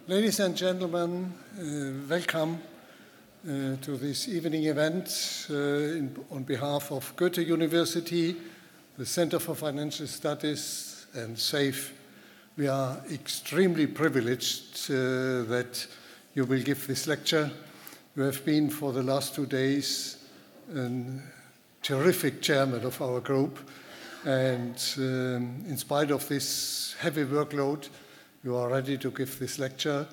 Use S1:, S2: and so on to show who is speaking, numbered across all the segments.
S1: Ladies and gentlemen, welcome to this evening event on behalf of Goethe University, the Center for Financial Studies, and SAFE. We are extremely privileged that you will give this lecture. You have been for the last 2 days a terrific chairman of our group, and in spite of this heavy workload, you are ready to give this lecture.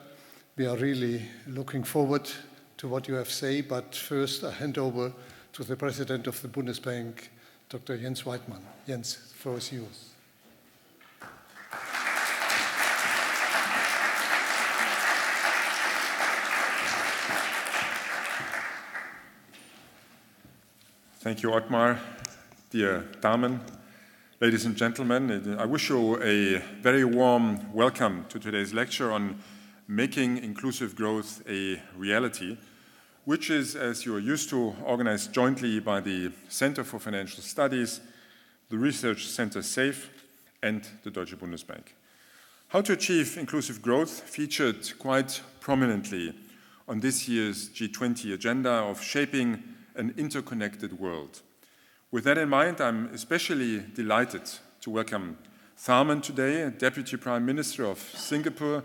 S1: We are really looking forward to what you have to say, but first I hand over to the President of the Bundesbank, Dr. Jens Weidmann. Jens, the floor is yours.
S2: Thank you, Ottmar. Dear Tharman, ladies and gentlemen, I wish you a very warm welcome to today's lecture on making inclusive growth a reality, which is, as you are used to, organized jointly by the Center for Financial Studies, the Research Center SAFE, and the Deutsche Bundesbank. How to achieve inclusive growth featured quite prominently on this year's G20 agenda of shaping an interconnected world. With that in mind, I'm especially delighted to welcome Tharman today, Deputy Prime Minister of Singapore,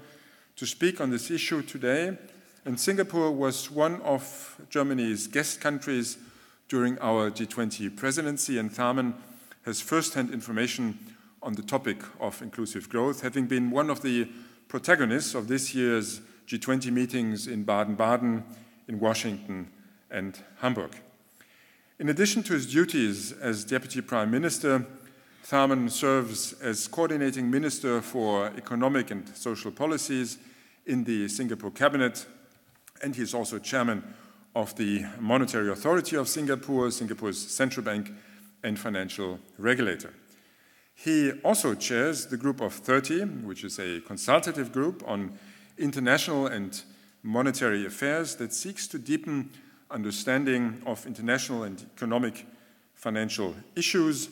S2: to speak on this issue today. And Singapore was one of Germany's guest countries during our G20 presidency, and Tharman has first-hand information on the topic of inclusive growth, having been one of the protagonists of this year's G20 meetings in Baden-Baden, in Washington, and Hamburg. In addition to his duties as Deputy Prime Minister, Tharman serves as Coordinating Minister for Economic and Social Policies in the Singapore Cabinet, and he is also Chairman of the Monetary Authority of Singapore, Singapore's central bank and financial regulator. He also chairs the Group of 30, which is a consultative group on international and monetary affairs that seeks to deepen understanding of international and economic financial issues.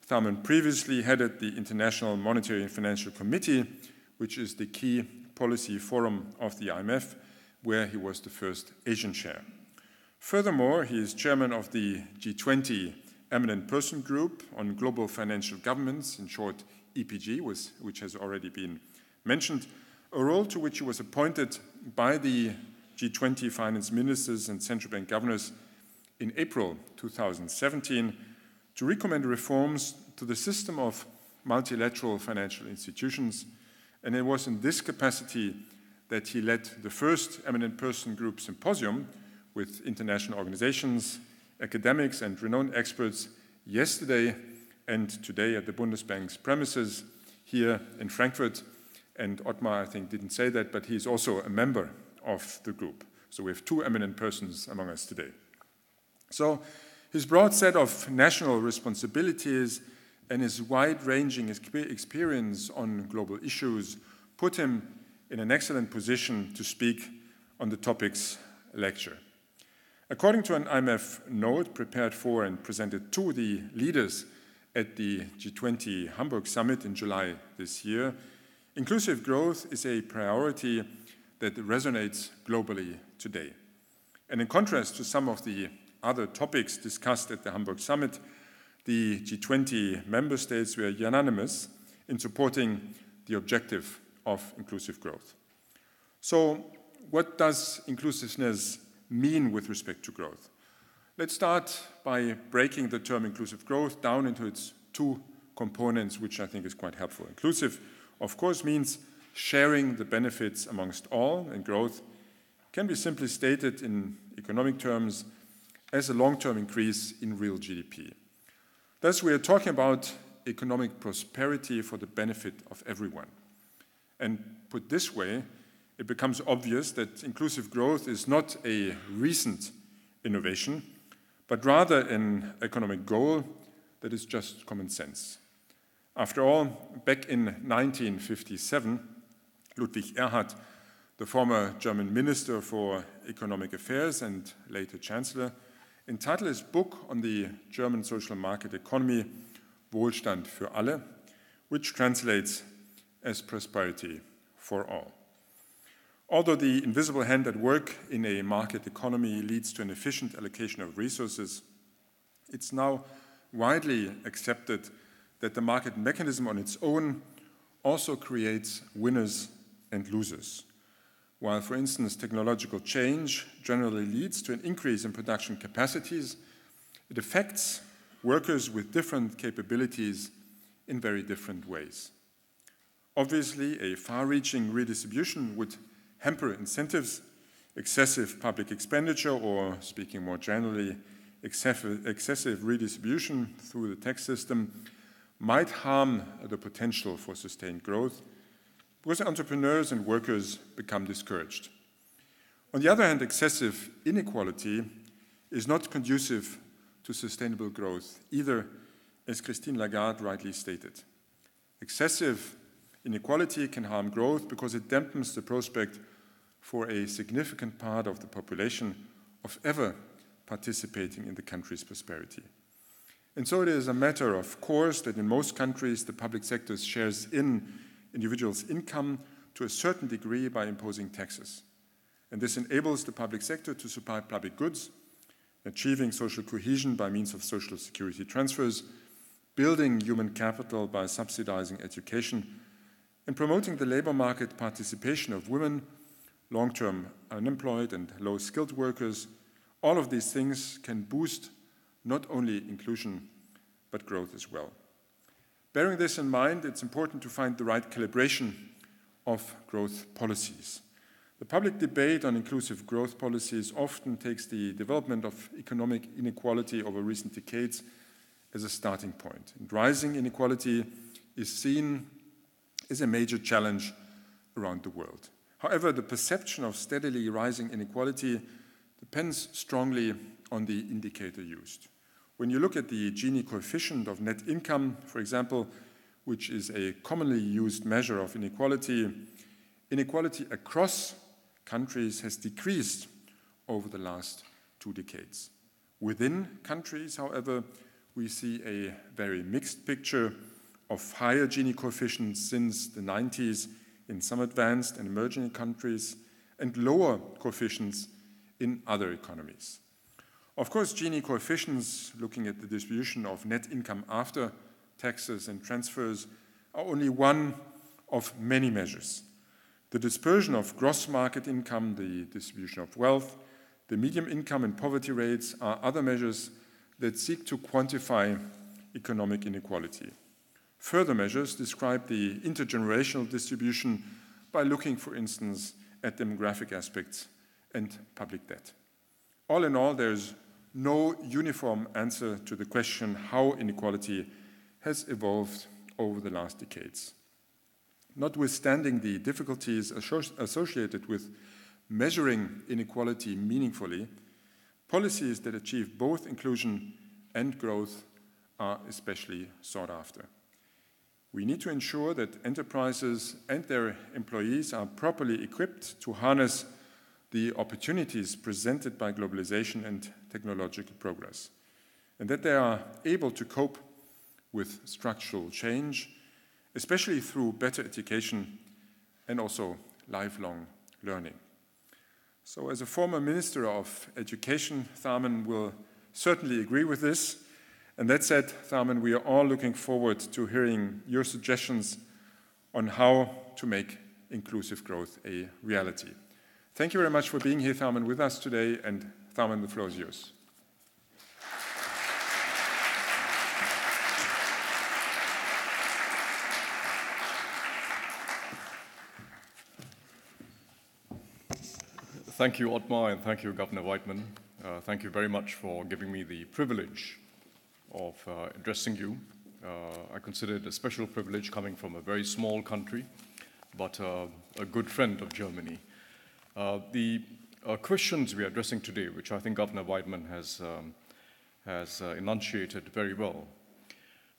S2: Tharman previously headed the International Monetary and Financial Committee, which is the key policy forum of the IMF, where he was the first Asian chair. Furthermore, he is chairman of the G20 Eminent Person Group on Global Financial Governance, in short EPG, which has already been mentioned, a role to which he was appointed by the G20 finance ministers and central bank governors in April 2017 to recommend reforms to the system of multilateral financial institutions. And it was in this capacity that he led the first Eminent Person Group Symposium with international organizations, academics, and renowned experts yesterday and today at the Bundesbank's premises here in Frankfurt. And Ottmar, I think, didn't say that, but he's also a member of the group. So we have two eminent persons among us today. So his broad set of national responsibilities and his wide-ranging experience on global issues put him in an excellent position to speak on the topic's lecture. According to an IMF note prepared for and presented to the leaders at the G20 Hamburg Summit in July this year, inclusive growth is a priority that resonates globally today. And in contrast to some of the other topics discussed at the Hamburg Summit, the G20 member states were unanimous in supporting the objective of inclusive growth. So, what does inclusiveness mean with respect to growth? Let's start by breaking the term inclusive growth down into its two components, which I think is quite helpful. Inclusive, of course, means sharing the benefits amongst all, and growth can be simply stated in economic terms as a long-term increase in real GDP. Thus, we are talking about economic prosperity for the benefit of everyone. And put this way, it becomes obvious that inclusive growth is not a recent innovation, but rather an economic goal that is just common sense. After all, back in 1957, Ludwig Erhard, the former German Minister for Economic Affairs and later Chancellor, entitled his book on the German social market economy, Wohlstand für alle, which translates as prosperity for all. Although the invisible hand at work in a market economy leads to an efficient allocation of resources, it's now widely accepted that the market mechanism on its own also creates winners and losers. While, for instance, technological change generally leads to an increase in production capacities, it affects workers with different capabilities in very different ways. Obviously, a far-reaching redistribution would hamper incentives, excessive public expenditure, or, speaking more generally, excessive redistribution through the tax system might harm the potential for sustained growth because entrepreneurs and workers become discouraged. On the other hand, excessive inequality is not conducive to sustainable growth, either, as Christine Lagarde rightly stated. Excessive inequality can harm growth because it dampens the prospect for a significant part of the population of ever participating in the country's prosperity. And so it is a matter of course that in most countries the public sector shares in individuals' income to a certain degree by imposing taxes. And this enables the public sector to supply public goods, achieving social cohesion by means of social security transfers, building human capital by subsidizing education, and promoting the labor market participation of women, long-term unemployed and low-skilled workers. All of these things can boost not only inclusion, but growth as well. Bearing this in mind, it's important to find the right calibration of growth policies. The public debate on inclusive growth policies often takes the development of economic inequality over recent decades as a starting point. And rising inequality is seen as a major challenge around the world. However, the perception of steadily rising inequality depends strongly on the indicator used. When you look at the Gini coefficient of net income, for example, which is a commonly used measure of inequality, inequality across countries has decreased over the last 2 decades. Within countries, however, we see a very mixed picture of higher Gini coefficients since the 90s in some advanced and emerging countries and lower coefficients in other economies. Of course, Gini coefficients, looking at the distribution of net income after taxes and transfers, are only one of many measures. The dispersion of gross market income, the distribution of wealth, the median income and poverty rates are other measures that seek to quantify economic inequality. Further measures describe the intergenerational distribution by looking, for instance, at demographic aspects and public debt. All in all, there's no uniform answer to the question how inequality has evolved over the last decades. Notwithstanding the difficulties associated with measuring inequality meaningfully, policies that achieve both inclusion and growth are especially sought after. We need to ensure that enterprises and their employees are properly equipped to harness the opportunities presented by globalization and technological progress, and that they are able to cope with structural change, especially through better education and also lifelong learning. So as a former Minister of Education, Tharman will certainly agree with this. And that said, Tharman, we are all looking forward to hearing your suggestions on how to make inclusive growth a reality. Thank you very much for being here, Tharman, with us today. And Tharman, the floor is yours.
S3: Thank you, Ottmar, and thank you, Governor Weidmann. Thank you very much for giving me the privilege of addressing you. I consider it a special privilege coming from a very small country, but a good friend of Germany. The questions we are addressing today, which I think Governor Weidmann has enunciated very well,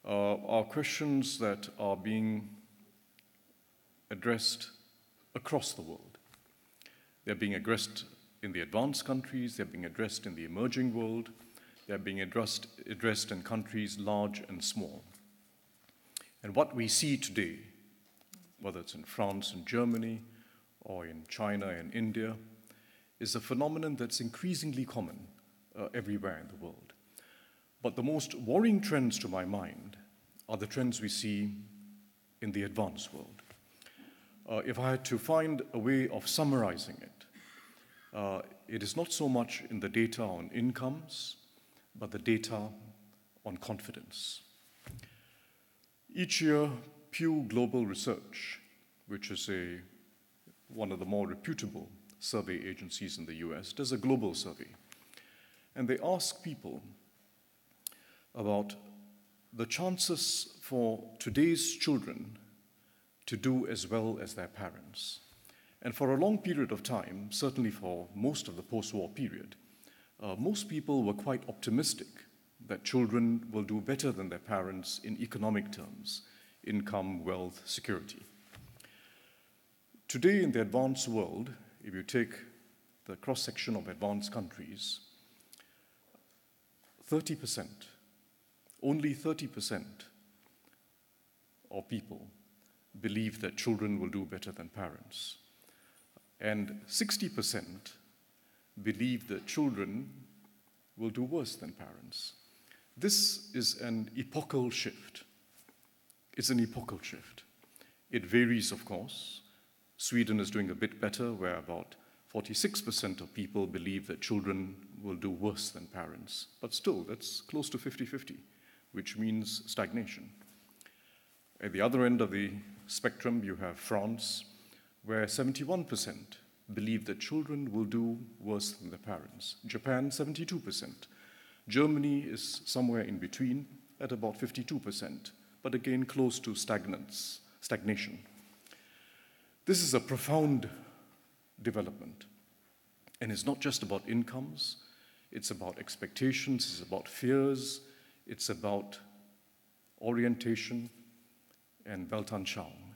S3: are questions that are being addressed across the world. They're being addressed in the advanced countries, they're being addressed in the emerging world, they're being addressed in countries large and small. And what we see today, whether it's in France and Germany, or in China and India, is a phenomenon that's increasingly common everywhere in the world. But the most worrying trends to my mind are the trends we see in the advanced world. If I had to find a way of summarizing it, it is not so much in the data on incomes, but the data on confidence. Each year, Pew Global Research, which is one of the more reputable survey agencies in the US, does a global survey. And they ask people about the chances for today's children to do as well as their parents. And for a long period of time, certainly for most of the post-war period, most people were quite optimistic that children will do better than their parents in economic terms, income, wealth, security. Today in the advanced world, if you take the cross-section of advanced countries, 30%, only 30% of people believe that children will do better than parents. And 60% believe that children will do worse than parents. This is an epochal shift. It's an epochal shift. It varies, of course. Sweden is doing a bit better, where about 46% of people believe that children will do worse than parents. But still, that's close to 50-50, which means stagnation. At the other end of the spectrum, you have France, where 71% believe that children will do worse than their parents. Japan, 72%. Germany is somewhere in between at about 52%, but again close to stagnation. This is a profound development. And it's not just about incomes, it's about expectations, it's about fears, it's about orientation and Weltanschauung.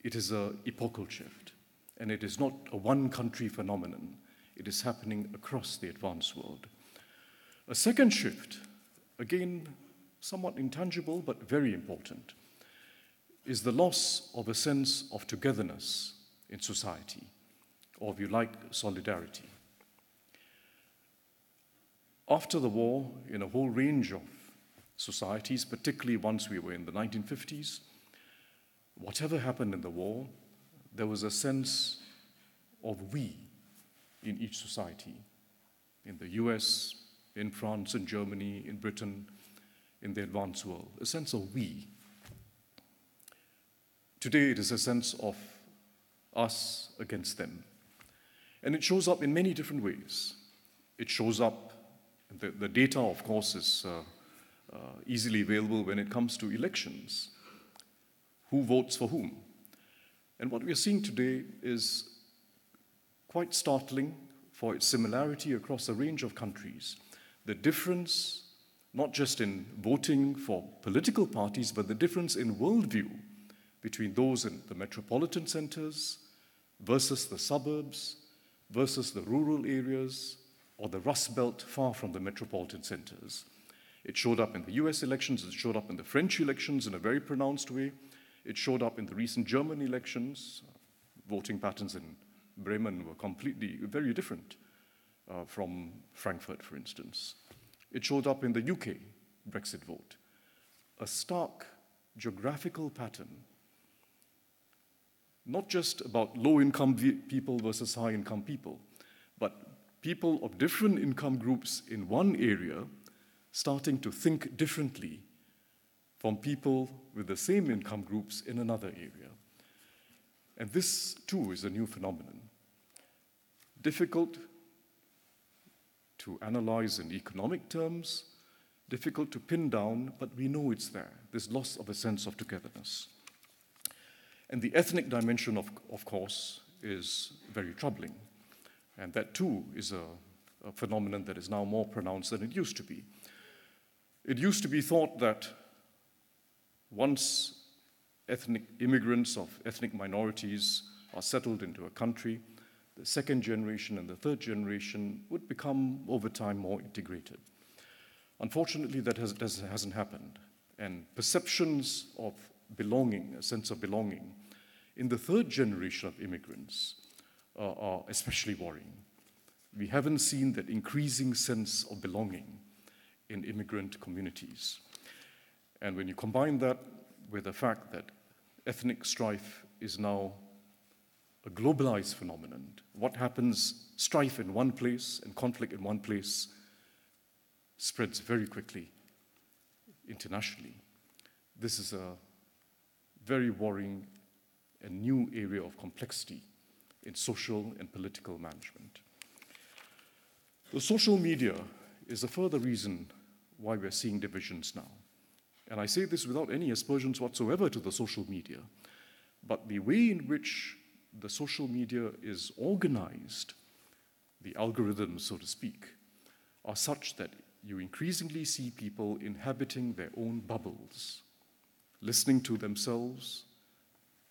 S3: It is an epochal shift, and it is not a one-country phenomenon. It is happening across the advanced world. A second shift, again, somewhat intangible but very important, is the loss of a sense of togetherness in society, or if you like, solidarity. After the war, in a whole range of societies, particularly once we were in the 1950s, whatever happened in the war, there was a sense of we in each society. In the US, in France, in Germany, in Britain, in the advanced world, a sense of we. Today, it is a sense of us against them. And it shows up in many different ways. It shows up, the data, of course, is easily available when it comes to elections. Who votes for whom? And what we are seeing today is quite startling for its similarity across a range of countries. The difference, not just in voting for political parties, but the difference in worldview between those in the metropolitan centers versus the suburbs, versus the rural areas, or the Rust Belt far from the metropolitan centers. It showed up in the US elections, it showed up in the French elections in a very pronounced way. It showed up in the recent German elections. Voting patterns in Bremen were completely, very different from Frankfurt, for instance. It showed up in the UK Brexit vote. A stark geographical pattern, not just about low-income people versus high-income people, but people of different income groups in one area starting to think differently from people with the same income groups in another area. And this, too, is a new phenomenon. Difficult to analyze in economic terms, difficult to pin down, but we know it's there, this loss of a sense of togetherness. And the ethnic dimension, of course, is very troubling. And that, too, is a phenomenon that is now more pronounced than it used to be. It used to be thought that once ethnic immigrants of ethnic minorities are settled into a country, the second generation and the third generation would become, over time, more integrated. Unfortunately, that hasn't happened. And perceptions of belonging, a sense of belonging, in the third generation of immigrants are especially worrying. We haven't seen that increasing sense of belonging in immigrant communities. And when you combine that with the fact that ethnic strife is now a globalized phenomenon, what happens, strife in one place and conflict in one place spreads very quickly internationally. This is a very worrying and new area of complexity in social and political management. The social media is a further reason why we're seeing divisions now. And I say this without any aspersions whatsoever to the social media, but the way in which the social media is organized, the algorithms, so to speak, are such that you increasingly see people inhabiting their own bubbles, listening to themselves,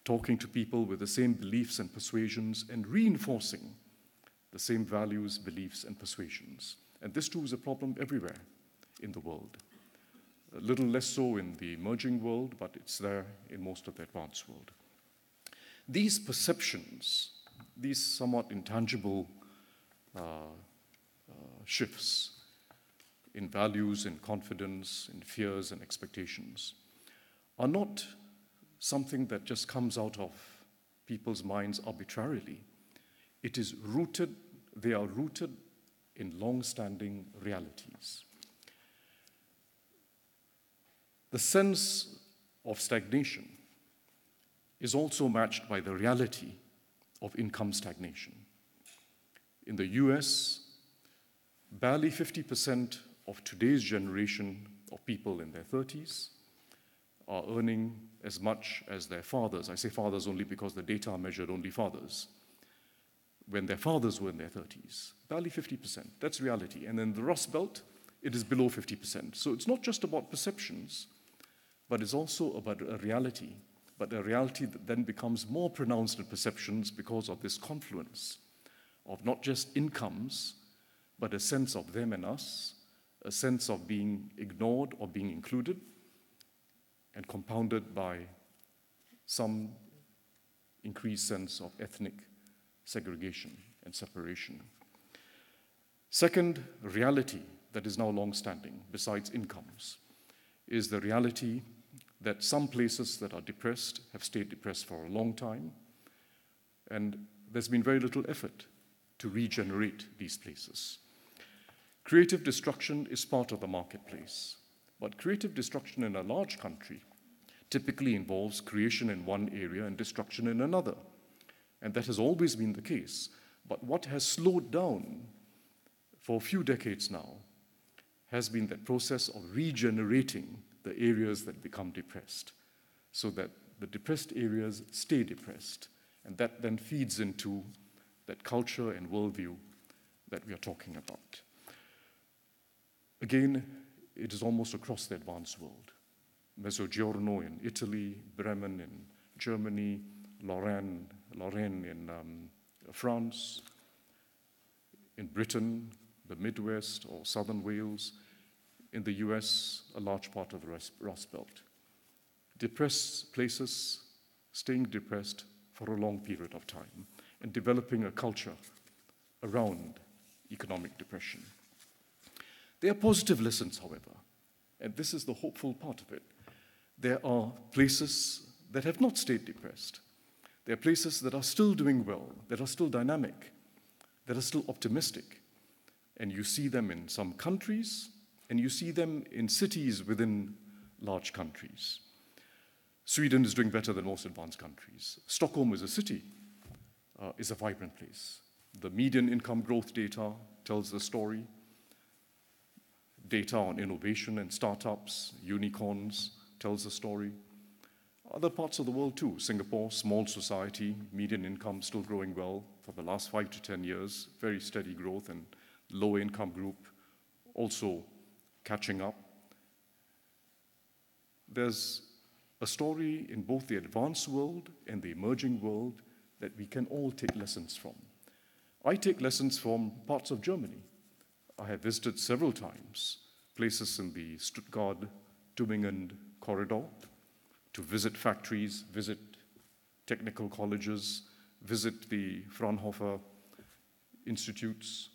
S3: talking to people with the same beliefs and persuasions, and reinforcing the same values, beliefs, and persuasions. And this too is a problem everywhere in the world. A little less so in the emerging world, but it's there in most of the advanced world. These perceptions, these somewhat intangible shifts in values, in confidence, in fears and expectations, are not something that just comes out of people's minds arbitrarily. It is rooted, they are rooted in long-standing realities. The sense of stagnation is also matched by the reality of income stagnation. In the US, barely 50% of today's generation of people in their 30s are earning as much as their fathers. I say fathers only because the data measured only fathers. When their fathers were in their 30s, barely 50%. That's reality. And in the Rust Belt, it is below 50%. So it's not just about perceptions, but it's also about a reality. But a reality that then becomes more pronounced in perceptions because of this confluence of not just incomes, but a sense of them and us, a sense of being ignored or being included, and compounded by some increased sense of ethnic segregation and separation. Second reality that is now long-standing, besides incomes, is the reality that some places that are depressed have stayed depressed for a long time, and there's been very little effort to regenerate these places. Creative destruction is part of the marketplace, but creative destruction in a large country typically involves creation in one area and destruction in another, and that has always been the case. But what has slowed down for a few decades now has been that process of regenerating the areas that become depressed, so that the depressed areas stay depressed, and that then feeds into that culture and worldview that we are talking about. Again, it is almost across the advanced world. Mezzogiorno in Italy, Bremen in Germany, Lorraine in France, in Britain, the Midwest or Southern Wales, in the US, a large part of the Rust Belt. Depressed places staying depressed for a long period of time and developing a culture around economic depression. There are positive lessons, however, and this is the hopeful part of it. There are places that have not stayed depressed. There are places that are still doing well, that are still dynamic, that are still optimistic. And you see them in some countries, and you see them in cities within large countries. Sweden is doing better than most advanced countries. Stockholm as a city is a vibrant place. The median income growth data tells the story. Data on innovation and startups, unicorns, tells the story. Other parts of the world too. Singapore, small society, median income still growing well for the last 5 to 10 years, very steady growth, and low income group also catching up. There's a story in both the advanced world and the emerging world that we can all take lessons from. I take lessons from parts of Germany. I have visited several times places in the Stuttgart-Tübingen corridor to visit factories, visit technical colleges, visit the Fraunhofer institutes,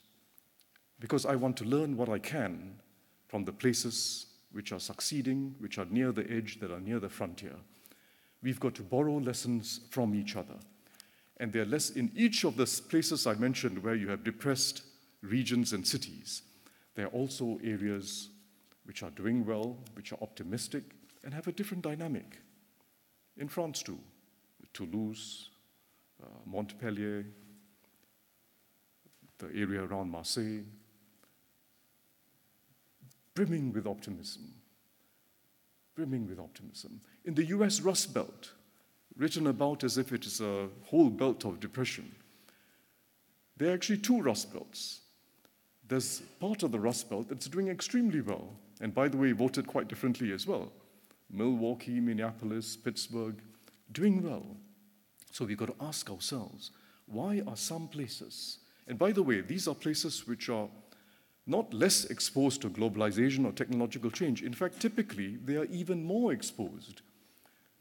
S3: because I want to learn what I can from the places which are succeeding, which are near the edge, that are near the frontier. We've got to borrow lessons from each other. And there are less in each of the places I mentioned where you have depressed regions and cities. There are also areas which are doing well, which are optimistic, and have a different dynamic. In France too, Toulouse, Montpellier, the area around Marseille, brimming with optimism, brimming with optimism. In the US Rust Belt, written about as if it is a whole belt of depression, there are actually two Rust Belts. There's part of the Rust Belt that's doing extremely well, and by the way, voted quite differently as well. Milwaukee, Minneapolis, Pittsburgh, doing well. So we've got to ask ourselves, why are some places, and by the way, these are places which are not less exposed to globalization or technological change. In fact, typically, they are even more exposed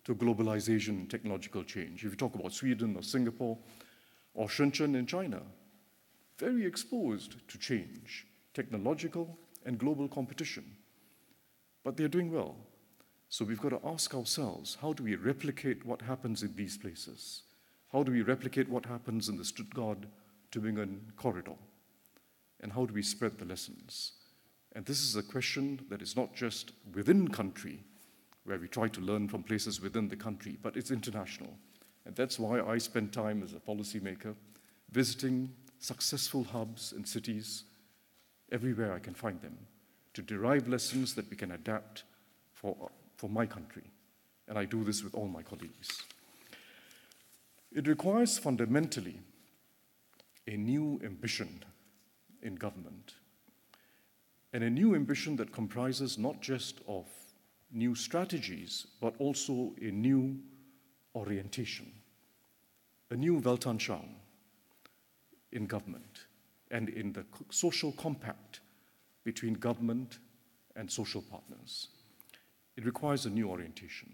S3: to globalization and technological change. If you talk about Sweden or Singapore or Shenzhen in China, very exposed to change, technological and global competition. But they're doing well. So we've got to ask ourselves, how do we replicate what happens in these places? How do we replicate what happens in the Stuttgart-Tübingen corridor? And how do we spread the lessons? And this is a question that is not just within country, where we try to learn from places within the country, but it's international. And that's why I spend time as a policymaker visiting successful hubs and cities everywhere I can find them, to derive lessons that we can adapt for my country. And I do this with all my colleagues. It requires fundamentally a new ambition in government, and a new ambition that comprises not just of new strategies, but also a new orientation, a new Weltanschauung in government and in the social compact between government and social partners. It requires a new orientation.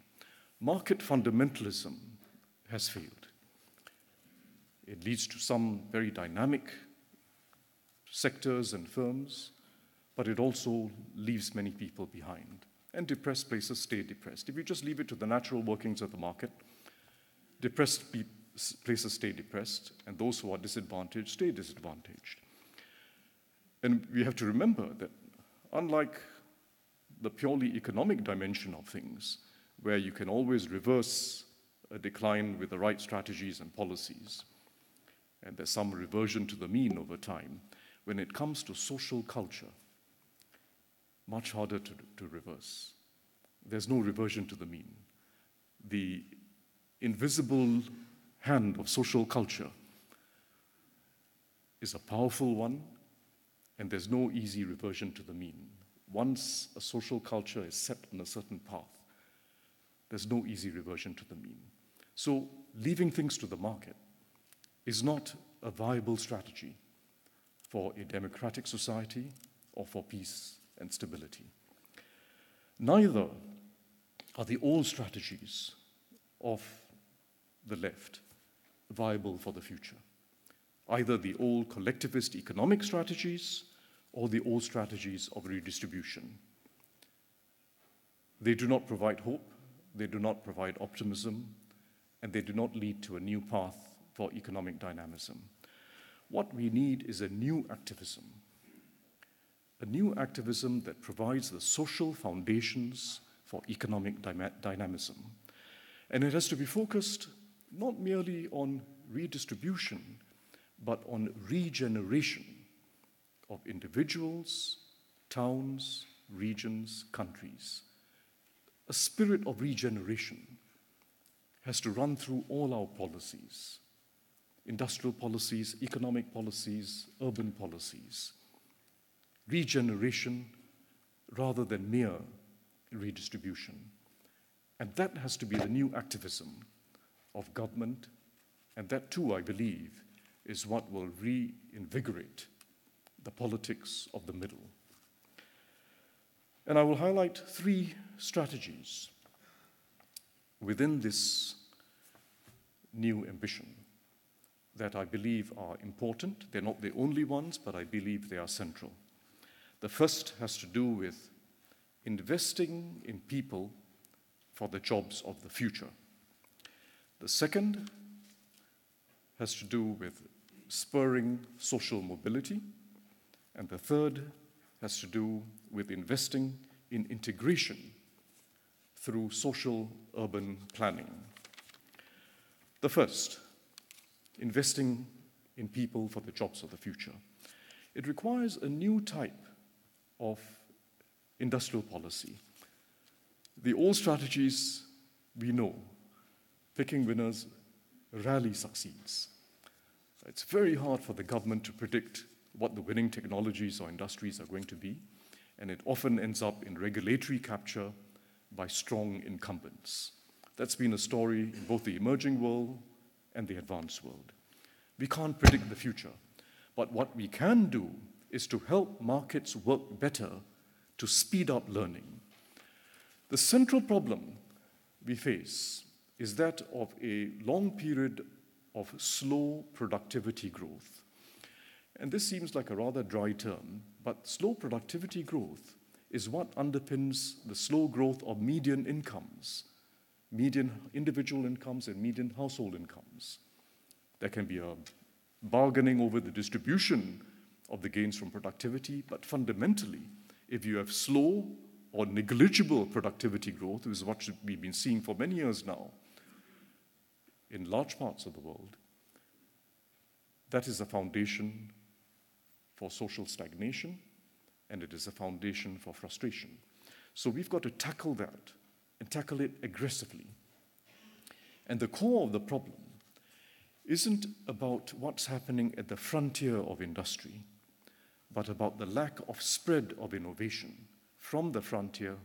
S3: Market fundamentalism has failed. It leads to some very dynamic sectors and firms, but it also leaves many people behind. And depressed places stay depressed. If you just leave it to the natural workings of the market, depressed places stay depressed, and those who are disadvantaged stay disadvantaged. And we have to remember that unlike the purely economic dimension of things, where you can always reverse a decline with the right strategies and policies, and there's some reversion to the mean over time, when it comes to social culture, much harder to reverse. There's no reversion to the mean. The invisible hand of social culture is a powerful one, and there's no easy reversion to the mean. Once a social culture is set on a certain path, there's no easy reversion to the mean. So leaving things to the market is not a viable strategy for a democratic society or for peace and stability. Neither are the old strategies of the left viable for the future. Either the old collectivist economic strategies or the old strategies of redistribution. They do not provide hope, they do not provide optimism, and they do not lead to a new path for economic dynamism. What we need is a new activism that provides the social foundations for economic dynamism. And it has to be focused not merely on redistribution, but on regeneration of individuals, towns, regions, countries. A spirit of regeneration has to run through all our policies, industrial policies, economic policies, urban policies. Regeneration rather than mere redistribution. And that has to be the new activism of government, and that too, I believe, is what will reinvigorate the politics of the middle. And I will highlight 3 strategies within this new ambition that I believe are important. They're not the only ones, but I believe they are central. The first has to do with investing in people for the jobs of the future. The second has to do with spurring social mobility. And the third has to do with investing in integration through social urban planning. The first, investing in people for the jobs of the future. It requires a new type of industrial policy. The old strategies we know, picking winners, rarely succeeds. It's very hard for the government to predict what the winning technologies or industries are going to be, and it often ends up in regulatory capture by strong incumbents. That's been a story in both the emerging world and the advanced world. We can't predict the future, but what we can do is to help markets work better to speed up learning. The central problem we face is that of a long period of slow productivity growth. And this seems like a rather dry term, but slow productivity growth is what underpins the slow growth of median incomes, median individual incomes and median household incomes. There can be a bargaining over the distribution of the gains from productivity, but fundamentally, if you have slow or negligible productivity growth, which is what we've been seeing for many years now in large parts of the world, that is a foundation for social stagnation, and it is a foundation for frustration. So we've got to tackle that and tackle it aggressively. And the core of the problem isn't about what's happening at the frontier of industry, but about the lack of spread of innovation from the frontier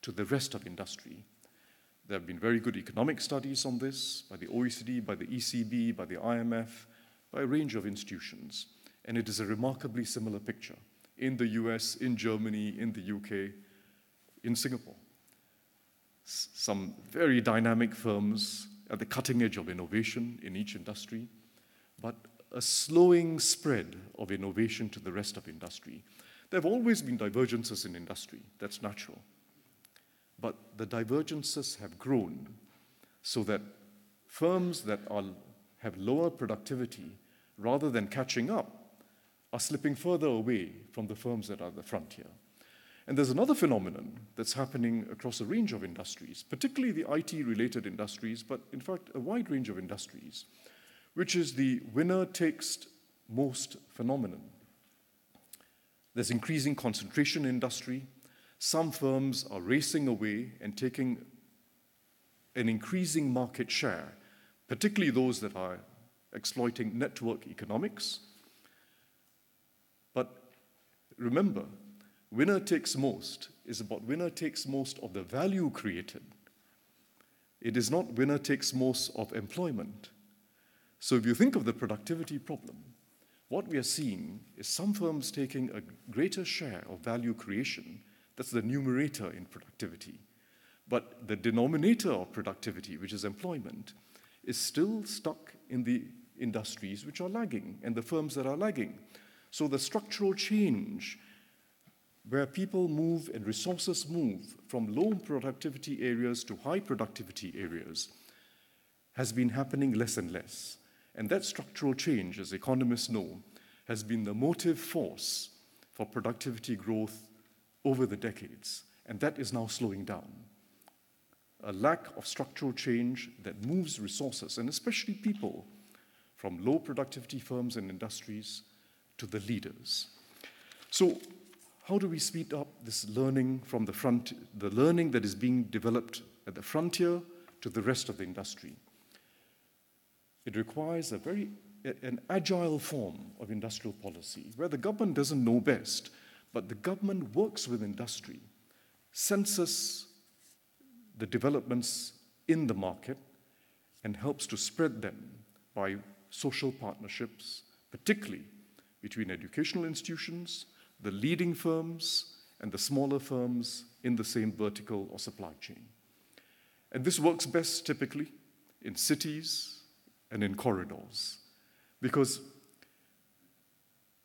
S3: to the rest of industry. There have been very good economic studies on this by the OECD, by the ECB, by the IMF, by a range of institutions. And it is a remarkably similar picture in the US, in Germany, in the UK, in Singapore. Some very dynamic firms at the cutting edge of innovation in each industry, but a slowing spread of innovation to the rest of industry. There have always been divergences in industry, that's natural. But the divergences have grown so that firms that have lower productivity, rather than catching up, are slipping further away from the firms that are at the frontier. And there's another phenomenon that's happening across a range of industries, particularly the IT-related industries, but in fact a wide range of industries, which is the winner-takes-most phenomenon. There's increasing concentration in industry. Some firms are racing away and taking an increasing market share, particularly those that are exploiting network economics. But remember, winner takes most is about winner takes most of the value created. It is not winner takes most of employment. So if you think of the productivity problem, what we are seeing is some firms taking a greater share of value creation. That's the numerator in productivity. But the denominator of productivity, which is employment, is still stuck in the industries which are lagging and the firms that are lagging. So the structural change where people move and resources move from low productivity areas to high productivity areas has been happening less and less. And that structural change, as economists know, has been the motive force for productivity growth over the decades. And that is now slowing down. A lack of structural change that moves resources, and especially people, from low productivity firms and industries to the leaders. So how do we speed up this learning from the front, the learning that is being developed at the frontier to the rest of the industry? It requires an agile form of industrial policy where the government doesn't know best, but the government works with industry, senses the developments in the market, and helps to spread them by social partnerships, particularly between educational institutions, the leading firms, and the smaller firms in the same vertical or supply chain. And this works best typically in cities, and in corridors. Because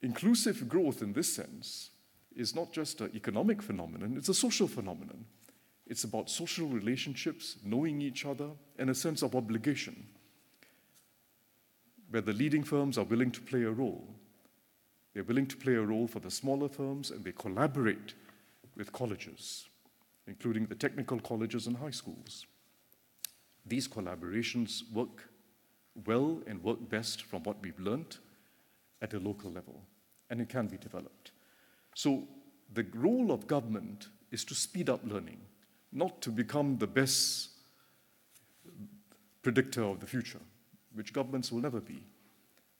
S3: inclusive growth in this sense is not just an economic phenomenon, it's a social phenomenon. It's about social relationships, knowing each other, and a sense of obligation, where the leading firms are willing to play a role. They're willing to play a role for the smaller firms, and they collaborate with colleges, including the technical colleges and high schools. These collaborations work well and work best from what we've learned at a local level, and it can be developed. So the role of government is to speed up learning, not to become the best predictor of the future, which governments will never be.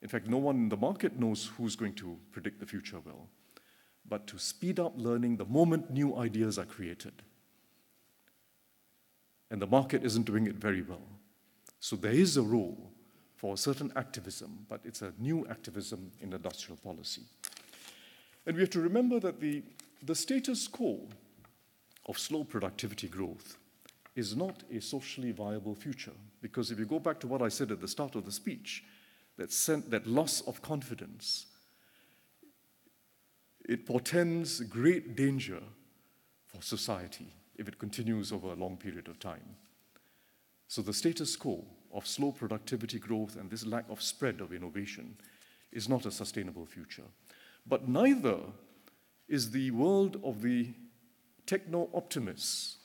S3: In fact, no one in the market knows who's going to predict the future well, but to speed up learning the moment new ideas are created. And the market isn't doing it very well. So there is a role for a certain activism, but it's a new activism in industrial policy. And we have to remember that the status quo of slow productivity growth is not a socially viable future. Because if you go back to what I said at the start of the speech, that loss of confidence, it portends great danger for society if it continues over a long period of time. So the status quo of slow productivity growth and this lack of spread of innovation is not a sustainable future. But neither is the world of the techno-optimists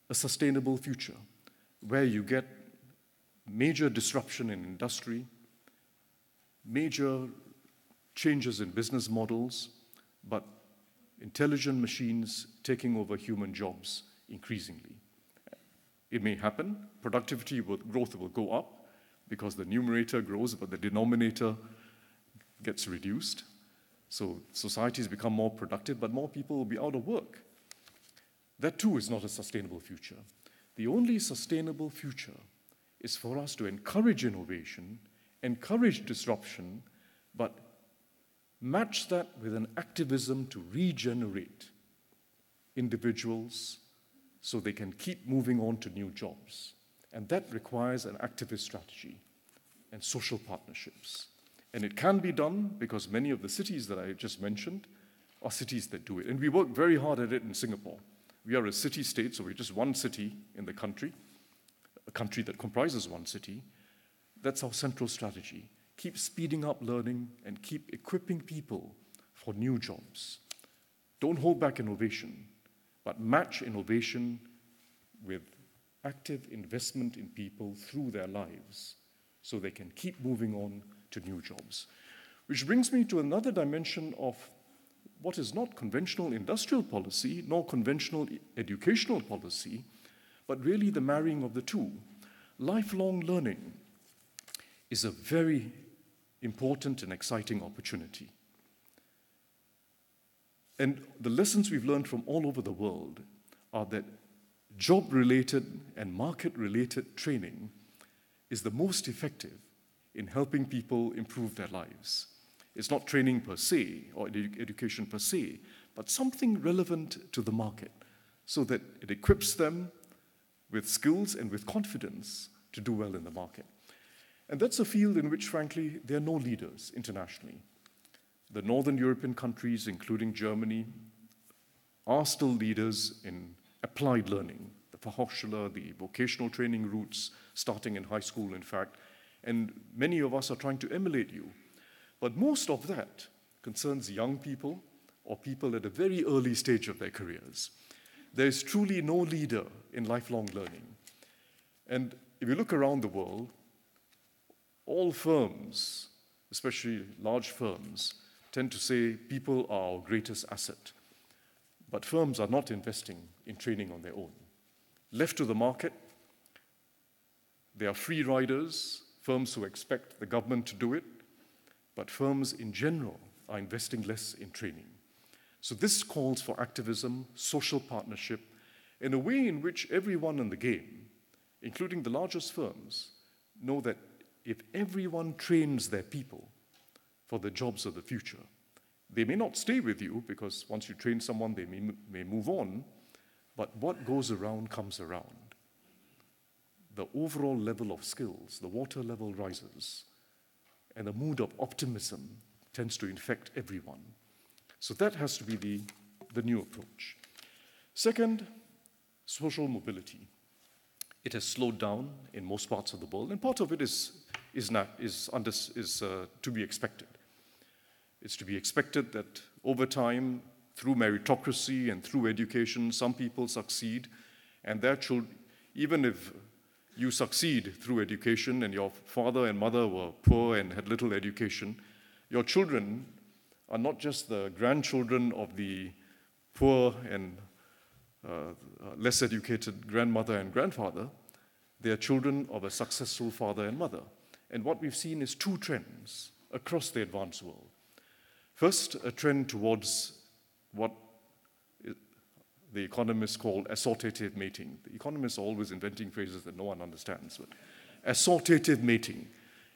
S3: a sustainable future, where you get major disruption in industry, major changes in business models, but intelligent machines taking over human jobs increasingly. It may happen, growth will go up because the numerator grows, but the denominator gets reduced. So societies become more productive, but more people will be out of work. That too is not a sustainable future. The only sustainable future is for us to encourage innovation, encourage disruption, but match that with an activism to regenerate individuals so they can keep moving on to new jobs. And that requires an activist strategy and social partnerships. And it can be done because many of the cities that I just mentioned are cities that do it. And we work very hard at it in Singapore. We are a city-state, so we're just one city in the country, a country that comprises one city. That's our central strategy. Keep speeding up learning and keep equipping people for new jobs. Don't hold back innovation, but match innovation with active investment in people through their lives so they can keep moving on to new jobs. Which brings me to another dimension of what is not conventional industrial policy, nor conventional educational policy, but really the marrying of the two. Lifelong learning is a very important and exciting opportunity. And the lessons we've learned from all over the world are that job-related and market-related training is the most effective in helping people improve their lives. It's not training per se or education per se, but something relevant to the market so that it equips them with skills and with confidence to do well in the market. And that's a field in which, frankly, there are no leaders internationally. The Northern European countries, including Germany, are still leaders in applied learning, the Fachhochschule, the vocational training routes, starting in high school, in fact, and many of us are trying to emulate you. But most of that concerns young people or people at a very early stage of their careers. There is truly no leader in lifelong learning. And if you look around the world, all firms, especially large firms, tend to say people are our greatest asset. But firms are not investing in training on their own. Left to the market, they are free riders, firms who expect the government to do it, but firms in general are investing less in training. So this calls for activism, social partnership, in a way in which everyone in the game, including the largest firms, know that if everyone trains their people for the jobs of the future, they may not stay with you because once you train someone, they may move on, but what goes around comes around. the overall level of skills, the water level rises, and the mood of optimism tends to infect everyone. So that has to be the new approach. Second, social mobility. It has slowed down in most parts of the world, and part of it is to be expected. It's to be expected that over time, through meritocracy and through education, some people succeed, and their children, even if you succeed through education and your father and mother were poor and had little education, your children are not just the grandchildren of the poor and less educated grandmother and grandfather, they are children of a successful father and mother. And what we've seen is two trends across the advanced world. First, a trend towards what the economists call assortative mating. The economists are always inventing phrases that no one understands. But assortative mating.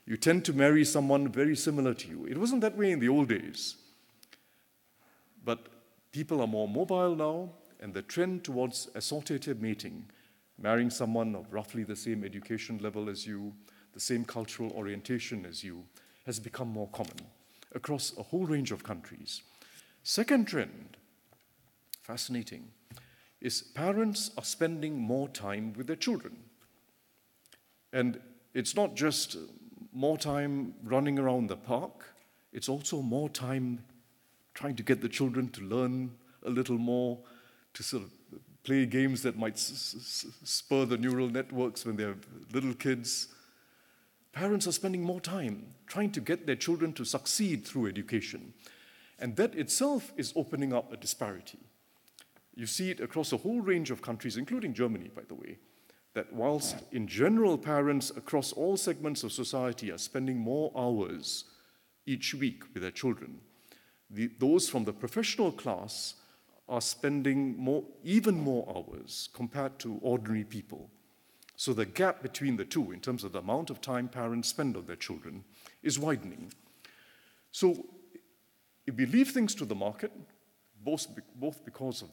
S3: You tend to marry someone very similar to you. It wasn't that way in the old days. But people are more mobile now, and the trend towards assortative mating, marrying someone of roughly the same education level as you, the same cultural orientation as you, has become more common across a whole range of countries. Second trend, fascinating, is parents are spending more time with their children. And it's not just more time running around the park, it's also more time trying to get the children to learn a little more, to sort of play games that might spur the neural networks when they're little kids. Parents are spending more time trying to get their children to succeed through education. And that itself is opening up a disparity. You see it across a whole range of countries, including Germany, by the way, that whilst in general parents across all segments of society are spending more hours each week with their children, those from the professional class are spending even more hours compared to ordinary people. So the gap between the two, in terms of the amount of time parents spend on their children, is widening. So if we leave things to the market, both because of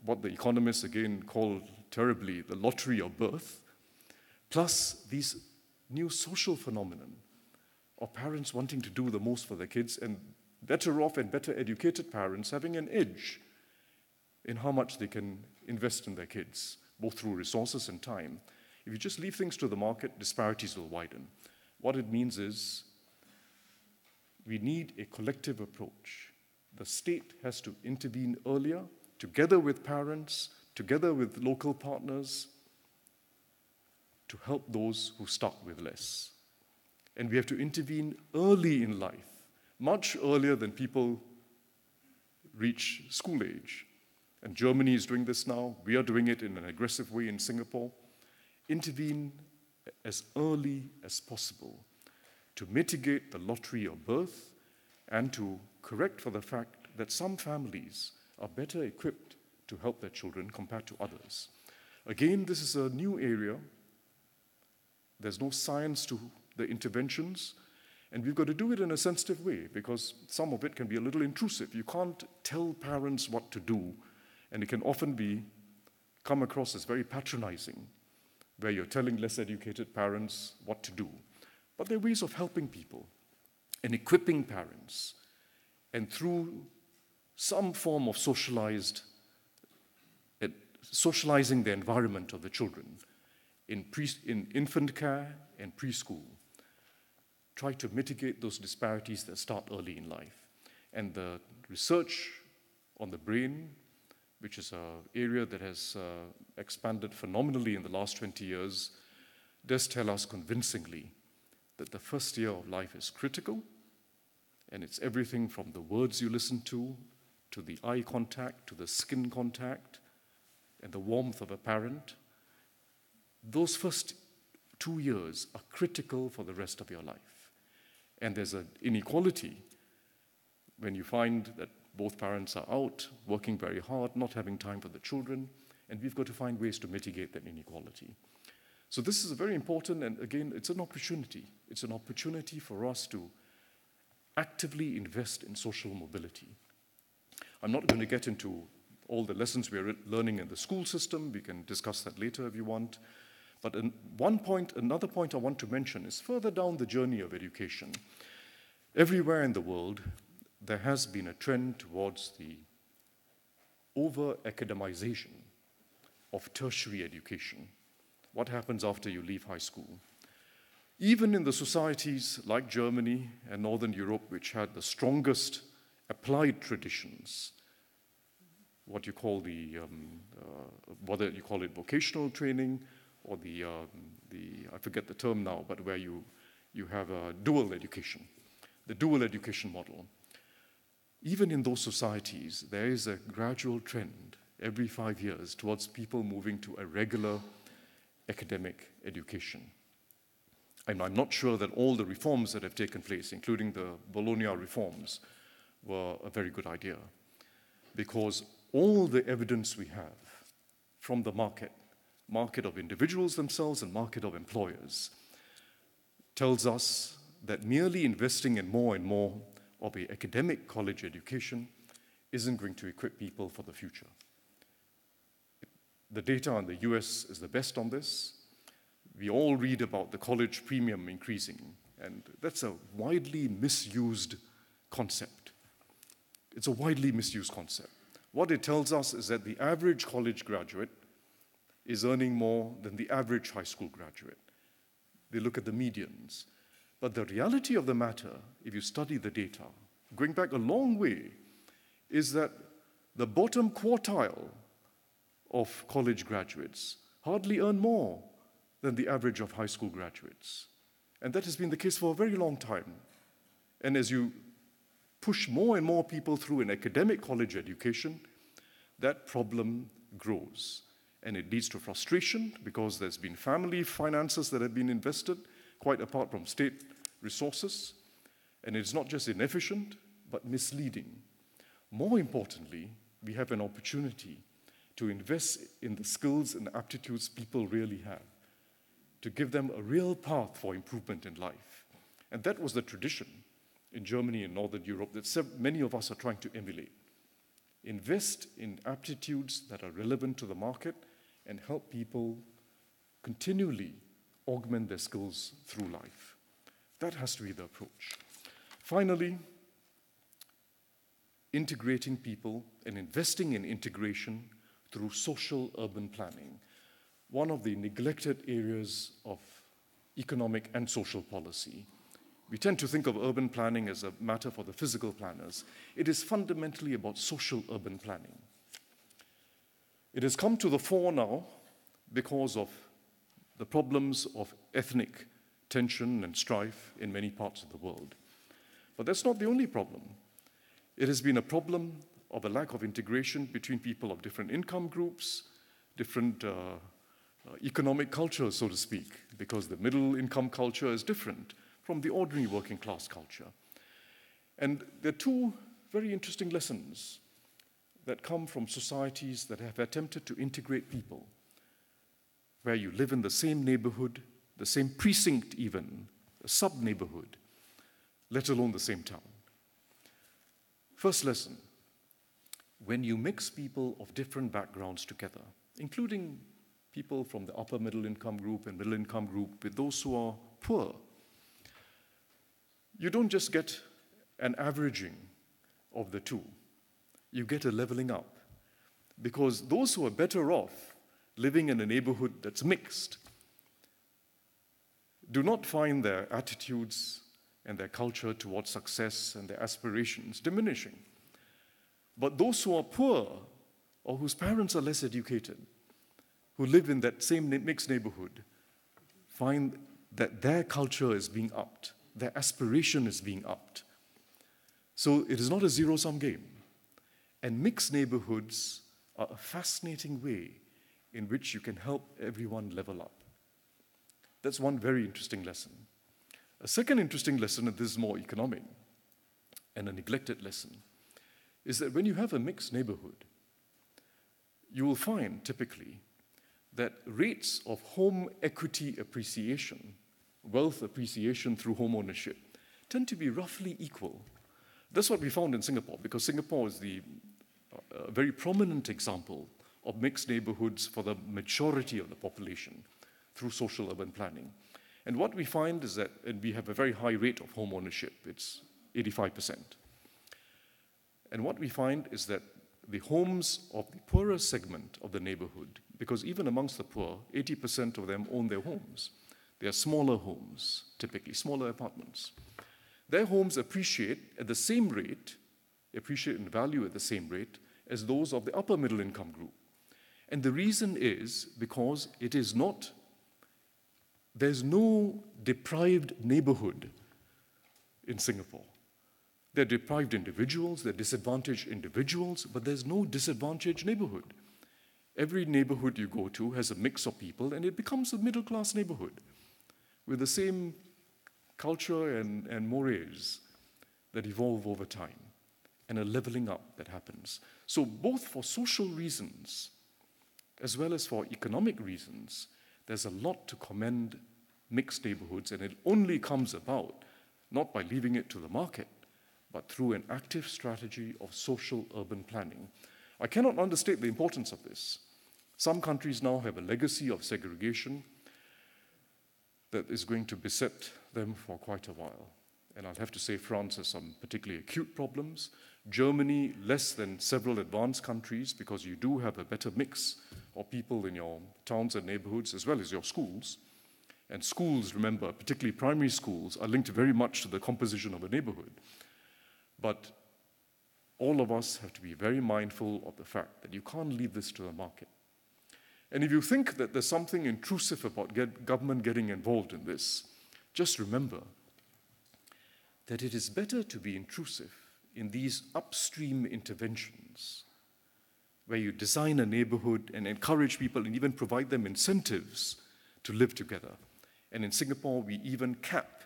S3: what the economists again call terribly the lottery of birth, plus these new social phenomenon of parents wanting to do the most for their kids, and better off and better educated parents having an edge in how much they can invest in their kids, both through resources and time. If you just leave things to the market, disparities will widen. What it means is we need a collective approach. The state has to intervene earlier, together with parents, together with local partners, to help those who start with less. And we have to intervene early in life, much earlier than people reach school age. And Germany is doing this now. We are doing it in an aggressive way in Singapore. Intervene as early as possible to mitigate the lottery of birth and to correct for the fact that some families are better equipped to help their children compared to others. Again, this is a new area. There's no science to the interventions, and we've got to do it in a sensitive way because some of it can be a little intrusive. You can't tell parents what to do, and it can often come across as very patronizing, where you're telling less educated parents what to do. But there are ways of helping people and equipping parents, and through some form of socializing the environment of the children in infant care and preschool, try to mitigate those disparities that start early in life. And the research on the brain, which is an area that has expanded phenomenally in the last 20 years, does tell us convincingly that the first year of life is critical, and it's everything from the words you listen to the eye contact, to the skin contact, and the warmth of a parent. Those first 2 years are critical for the rest of your life. And there's an inequality when you find that both parents are out, working very hard, not having time for the children, and we've got to find ways to mitigate that inequality. So this is very important, and again, it's an opportunity. It's an opportunity for us to actively invest in social mobility. I'm not going to get into all the lessons we're learning in the school system. We can discuss that later if you want. But another point I want to mention is further down the journey of education. Everywhere in the world, there has been a trend towards the over-academization of tertiary education. What happens after you leave high school? Even in the societies like Germany and Northern Europe, which had the strongest applied traditions, what you call whether you call it vocational training or I forget the term now, but where you have a dual education, the dual education model. Even in those societies, there is a gradual trend every 5 years towards people moving to a regular academic education. And I'm not sure that all the reforms that have taken place, including the Bologna reforms, were a very good idea, because all the evidence we have from the market of individuals themselves and market of employers, tells us that merely investing in more and more of an academic college education isn't going to equip people for the future. The data in the US is the best on this. We all read about the college premium increasing, and that's a widely misused concept. It's a widely misused concept. What it tells us is that the average college graduate is earning more than the average high school graduate. They look at the medians. But the reality of the matter, if you study the data, going back a long way, is that the bottom quartile of college graduates hardly earn more than the average of high school graduates. And that has been the case for a very long time. And as you push more and more people through an academic college education, that problem grows. And it leads to frustration because there's been family finances that have been invested, quite apart from state resources. And it's not just inefficient, but misleading. More importantly, we have an opportunity to invest in the skills and aptitudes people really have, to give them a real path for improvement in life. And that was the tradition in Germany and Northern Europe that many of us are trying to emulate. Invest in aptitudes that are relevant to the market and help people continually augment their skills through life. That has to be the approach. Finally, integrating people and investing in integration through social urban planning, one of the neglected areas of economic and social policy. We tend to think of urban planning as a matter for the physical planners. It is fundamentally about social urban planning. It has come to the fore now because of the problems of ethnic tension and strife in many parts of the world. But that's not the only problem. It has been a problem of a lack of integration between people of different income groups, different economic cultures, so to speak, because the middle income culture is different from the ordinary working class culture. And there are two very interesting lessons that come from societies that have attempted to integrate people, where you live in the same neighborhood, the same precinct even, a sub-neighborhood, let alone the same town. First lesson, when you mix people of different backgrounds together, including people from the upper middle income group and middle income group with those who are poor, you don't just get an averaging of the two, you get a leveling up. Because those who are better off living in a neighborhood that's mixed do not find their attitudes and their culture towards success and their aspirations diminishing. But those who are poor or whose parents are less educated, who live in that same mixed neighborhood, find that their culture is being upped, their aspiration is being upped. So it is not a zero-sum game. And mixed neighborhoods are a fascinating way in which you can help everyone level up. That's one very interesting lesson. A second interesting lesson, and this is more economic, and a neglected lesson, is that when you have a mixed neighborhood, you will find typically that rates of home equity appreciation, wealth appreciation through home ownership, tend to be roughly equal. That's what we found in Singapore, because Singapore is the very prominent example of mixed neighborhoods for the majority of the population. through social urban planning. And what we find is that and we have a very high rate of home ownership. It's 85%. And what we find is that the homes of the poorer segment of the neighborhood, because even amongst the poor, 80% of them own their homes. They are smaller homes, typically smaller apartments. Their homes appreciate at the same rate, appreciate in value at the same rate as those of the upper middle income group. And the reason is because it is not, there's no deprived neighborhood in Singapore. They're deprived individuals, they're disadvantaged individuals, but there's no disadvantaged neighborhood. Every neighborhood you go to has a mix of people, and it becomes a middle-class neighborhood with the same culture and mores that evolve over time, and a leveling up that happens. So both for social reasons, as well as for economic reasons, there's a lot to commend mixed neighborhoods, and it only comes about not by leaving it to the market, but through an active strategy of social urban planning. I cannot understate the importance of this. Some countries now have a legacy of segregation that is going to beset them for quite a while. And I'll have to say France has some particularly acute problems. Germany, less than several advanced countries, because you do have a better mix of people in your towns and neighborhoods, as well as your schools. And schools, remember, particularly primary schools, are linked very much to the composition of a neighborhood. But all of us have to be very mindful of the fact that you can't leave this to the market. And if you think that there's something intrusive about government getting involved in this, just remember that it is better to be intrusive in these upstream interventions where you design a neighborhood and encourage people and even provide them incentives to live together. And in Singapore, we even cap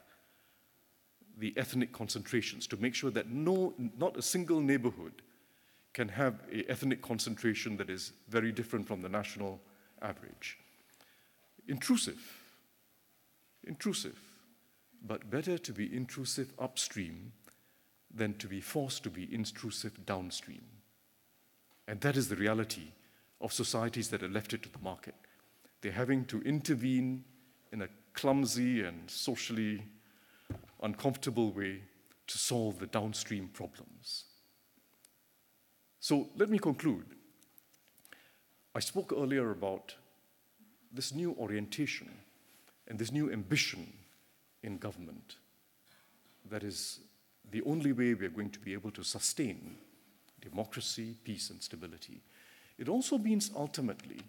S3: the ethnic concentrations to make sure that not a single neighborhood can have an ethnic concentration that is very different from the national average. Intrusive, but better to be intrusive upstream than to be forced to be intrusive downstream. And that is the reality of societies that are left it to the market. They're having to intervene in a clumsy and socially uncomfortable way to solve the downstream problems. So let me conclude. I spoke earlier about this new orientation and this new ambition in government. That is the only way we are going to be able to sustain democracy, peace, and stability. It also means ultimately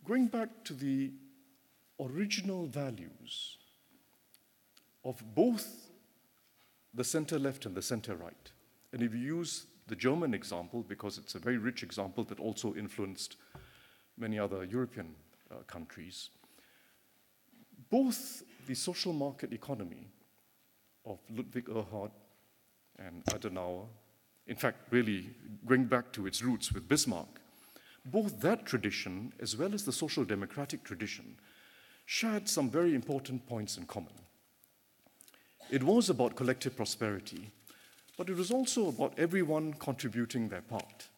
S3: going back to the original values of both the center-left and the center-right. And if you use the German example, because it's a very rich example that also influenced many other European countries, both the social market economy of Ludwig Erhard and Adenauer, in fact, really going back to its roots with Bismarck, both that tradition as well as the social democratic tradition shared some very important points in common. It was about collective prosperity, but it was also about everyone contributing their part.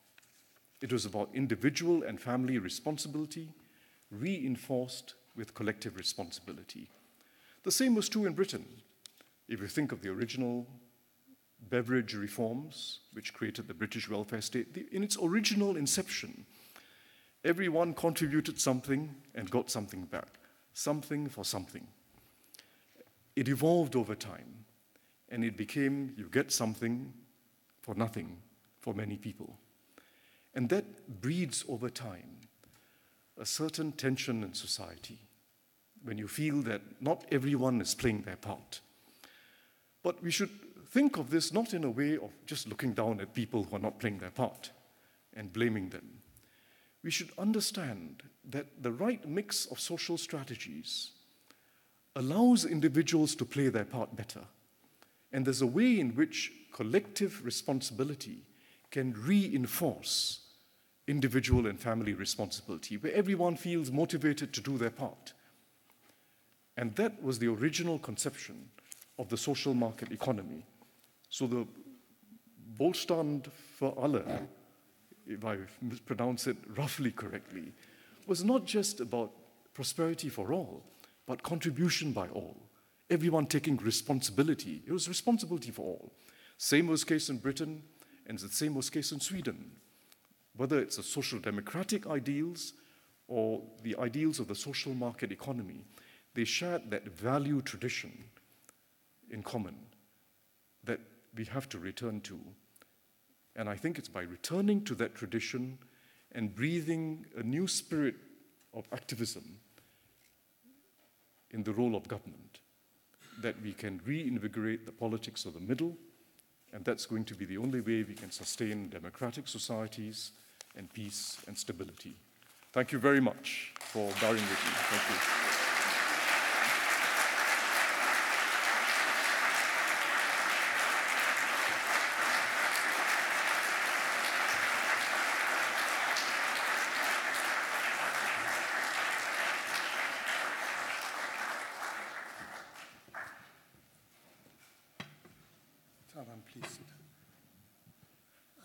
S3: It was about individual and family responsibility, reinforced with collective responsibility. The same was true in Britain. If you think of the original beverage reforms, which created the British welfare state, in its original inception, everyone contributed something and got something back, something for something. It evolved over time, and it became you get something for nothing for many people. And that breeds over time a certain tension in society when you feel that not everyone is playing their part. But we should think of this not in a way of just looking down at people who are not playing their part and blaming them. We should understand that the right mix of social strategies allows individuals to play their part better. And there's a way in which collective responsibility can reinforce individual and family responsibility, where everyone feels motivated to do their part. And that was the original conception of the social market economy. So the Wohlstand für alle, if I pronounce it roughly correctly, was not just about prosperity for all, but contribution by all. Everyone taking responsibility. It was responsibility for all. Same was the case in Britain, and the same was the case in Sweden. Whether it's the social democratic ideals or the ideals of the social market economy, they shared that value tradition in common that we have to return to. And I think it's by returning to that tradition and breathing a new spirit of activism in the role of government that we can reinvigorate the politics of the middle, and that's going to be the only way we can sustain democratic societies and peace and stability. Thank you very much for bearing with me. Thank you.
S1: Please.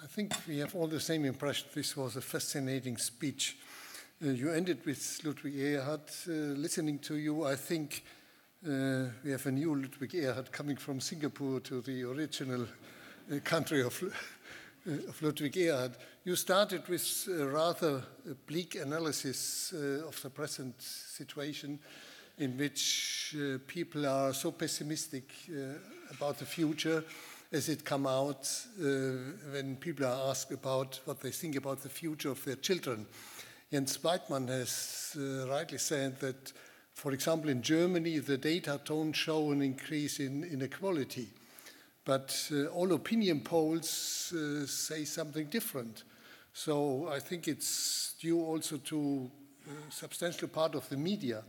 S1: I think we have all the same impression. This was a fascinating speech. You ended with Ludwig Erhard. Listening to you, I think we have a new Ludwig Erhard coming from Singapore to the original country of Ludwig Erhard. You started with a rather bleak analysis of the present situation in which people are so pessimistic about the future as it come out when people are asked about what they think about the future of their children. Jens Weidmann has rightly said that, for example, in Germany, the data don't show an increase in inequality. But all opinion polls say something different. So I think it's due also to a substantial part of the media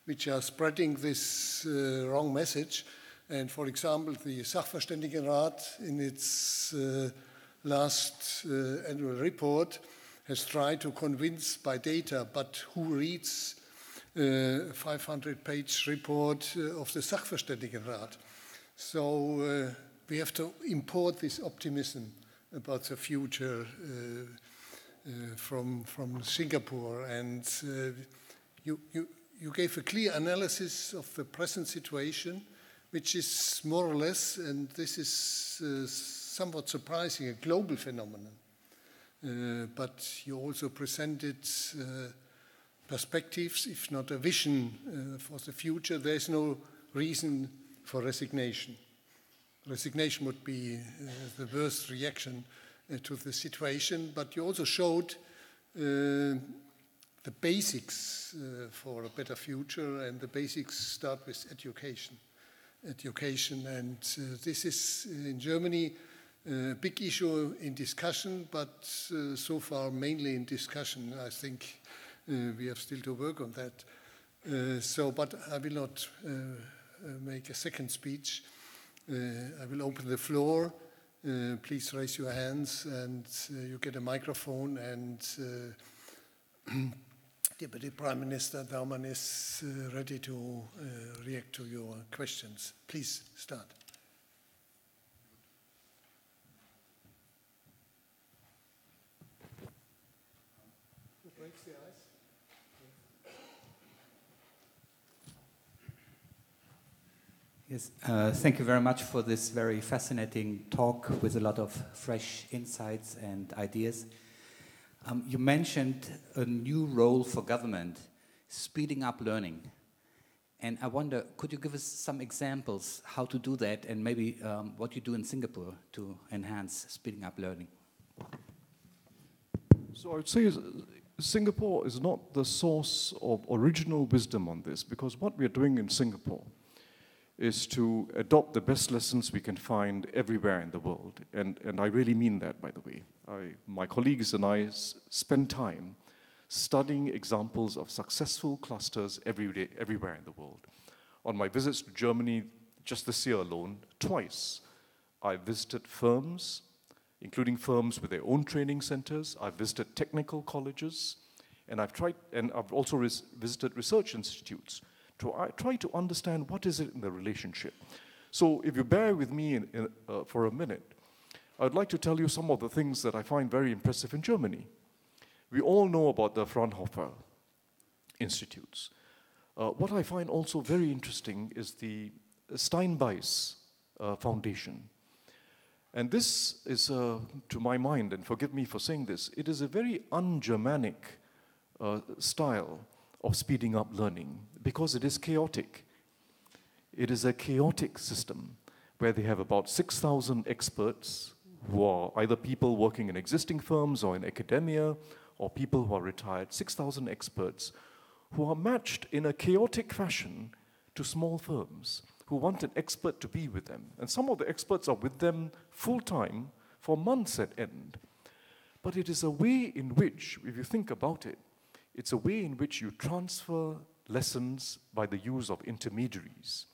S1: which are spreading this wrong message. And for example, the Sachverständigenrat in its last annual report has tried to convince by data, but who reads a 500-page report of the Sachverständigenrat? So we have to import this optimism about the future from Singapore. And you gave a clear analysis of the present situation, which is more or less, and this is somewhat surprising, a global phenomenon. But you also presented perspectives, if not a vision for the future. There's no reason for resignation. Resignation would be the worst reaction to the situation, but you also showed the basics for a better future, and the basics start with education. And this is in Germany a big issue in discussion, but so far mainly in discussion. I think we have still to work on that. But I will not make a second speech. I will open the floor. Please raise your hands, and you get a microphone, and Deputy Prime Minister Tharman is ready to react to your questions. Please start. Who breaks the ice?
S4: Yes, thank you very much for this very fascinating talk with a lot of fresh insights and ideas. You mentioned a new role for government, speeding up learning. And I wonder, could you give us some examples how to do that, and maybe what you do in Singapore to enhance speeding up learning?
S3: So I would say Singapore is not the source of original wisdom on this, because what we are doing in Singapore is to adopt the best lessons we can find everywhere in the world. And I really mean that, by the way. My colleagues and I spend time studying examples of successful clusters everywhere in the world. On my visits to Germany, just this year alone, twice, I visited firms, including firms with their own training centers. I've visited technical colleges, and I've also visited research institutes to try to understand what is it in the relationship. So if you bear with me for a minute, I'd like to tell you some of the things that I find very impressive in Germany. We all know about the Fraunhofer institutes. What I find also very interesting is the Steinbeis Foundation. And this is, to my mind, and forgive me for saying this, it is a very un-Germanic style of speeding up learning because it is chaotic. It is a chaotic system where they have about 6,000 experts who are either people working in existing firms or in academia or people who are retired, 6,000 experts who are matched in a chaotic fashion to small firms who want an expert to be with them. And some of the experts are with them full-time for months at end. But it is a way in which, if you think about it, it's a way in which you transfer lessons by the use of intermediaries.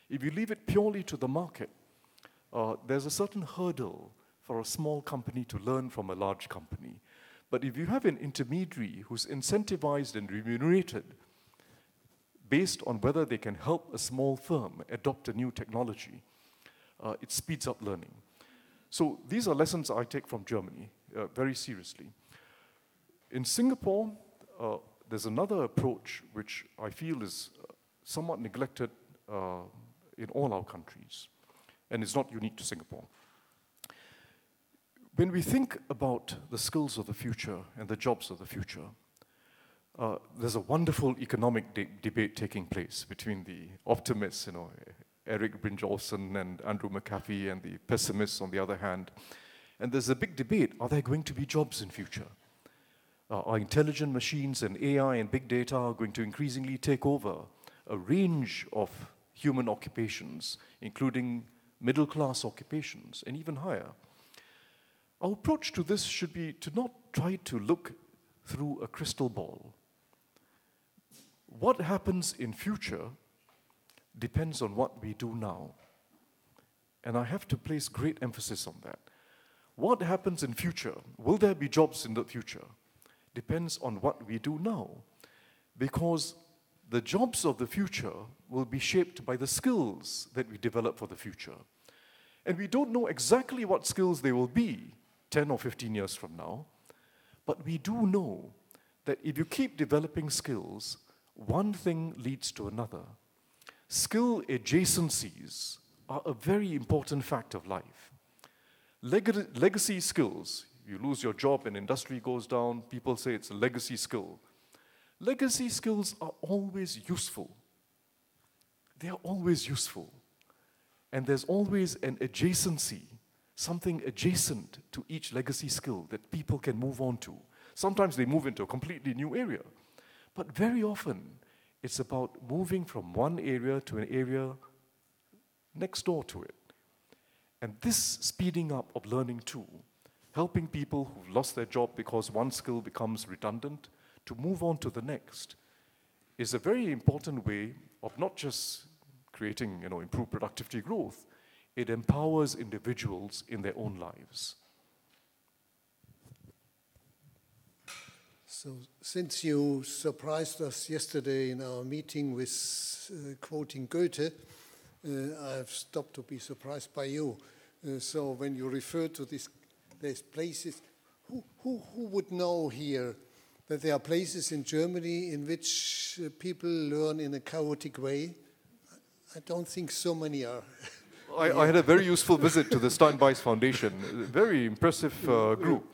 S3: If you leave it purely to the market, there's a certain hurdle for a small company to learn from a large company. But if you have an intermediary who's incentivized and remunerated based on whether they can help a small firm adopt a new technology, it speeds up learning. So these are lessons I take from Germany very seriously. In Singapore, there's another approach which I feel is somewhat neglected in all our countries, and it's not unique to Singapore. When we think about the skills of the future and the jobs of the future, there's a wonderful economic debate taking place between the optimists, Eric Brynjolfsson and Andrew McAfee, and the pessimists on the other hand. And there's a big debate, are there going to be jobs in future? Are intelligent machines and AI and big data are going to increasingly take over a range of human occupations, including middle-class occupations and even higher? Our approach to this should be to not try to look through a crystal ball. What happens in future depends on what we do now. And I have to place great emphasis on that. What happens in future, will there be jobs in the future, depends on what we do now. Because the jobs of the future will be shaped by the skills that we develop for the future. And we don't know exactly what skills they will be 10 or 15 years from now, but we do know that if you keep developing skills, one thing leads to another. Skill adjacencies are a very important fact of life. Legacy skills, you lose your job and industry goes down, people say it's a legacy skill. Legacy skills are always useful. They are always useful. And there's always an adjacency, something adjacent to each legacy skill that people can move on to. Sometimes they move into a completely new area. But very often, it's about moving from one area to an area next door to it. And this speeding up of learning too, helping people who've lost their job because one skill becomes redundant to move on to the next, is a very important way of not just creating, improved productivity growth. It empowers individuals in their own lives.
S1: So, since you surprised us yesterday in our meeting with quoting Goethe, I've stopped to be surprised by you. So, when you refer to these places, who would know here that there are places in Germany in which people learn in a chaotic way? I don't think so many are.
S3: I had a very useful visit to the Steinbeis Foundation, a very impressive group.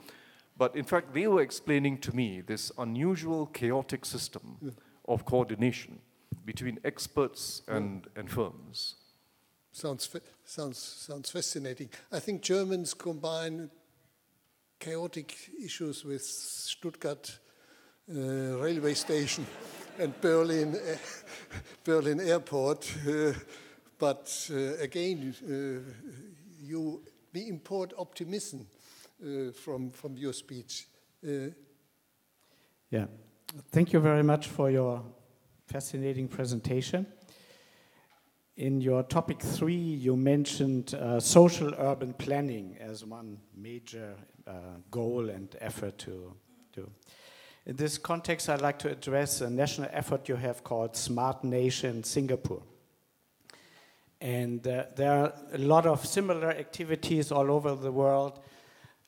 S3: But in fact, they were explaining to me this unusual, chaotic system of coordination between experts and firms.
S1: Sounds fascinating. I think Germans combine chaotic issues with Stuttgart railway station and Berlin airport. But again, we import optimism from your speech.
S5: Yeah, thank you very much for your fascinating presentation. In your topic 3, you mentioned social urban planning as one major goal and effort to do. In this context, I'd like to address a national effort you have called Smart Nation Singapore. And there are a lot of similar activities all over the world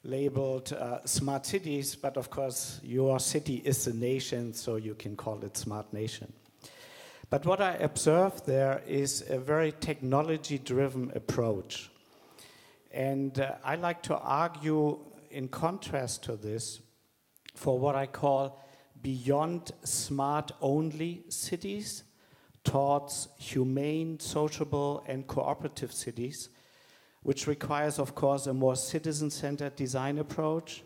S5: labeled smart cities, but of course your city is a nation, so you can call it Smart Nation. But what I observe there is a very technology-driven approach. And I like to argue, in contrast to this, for what I call beyond smart-only cities towards humane, sociable, and cooperative cities, which requires, of course, a more citizen-centered design approach,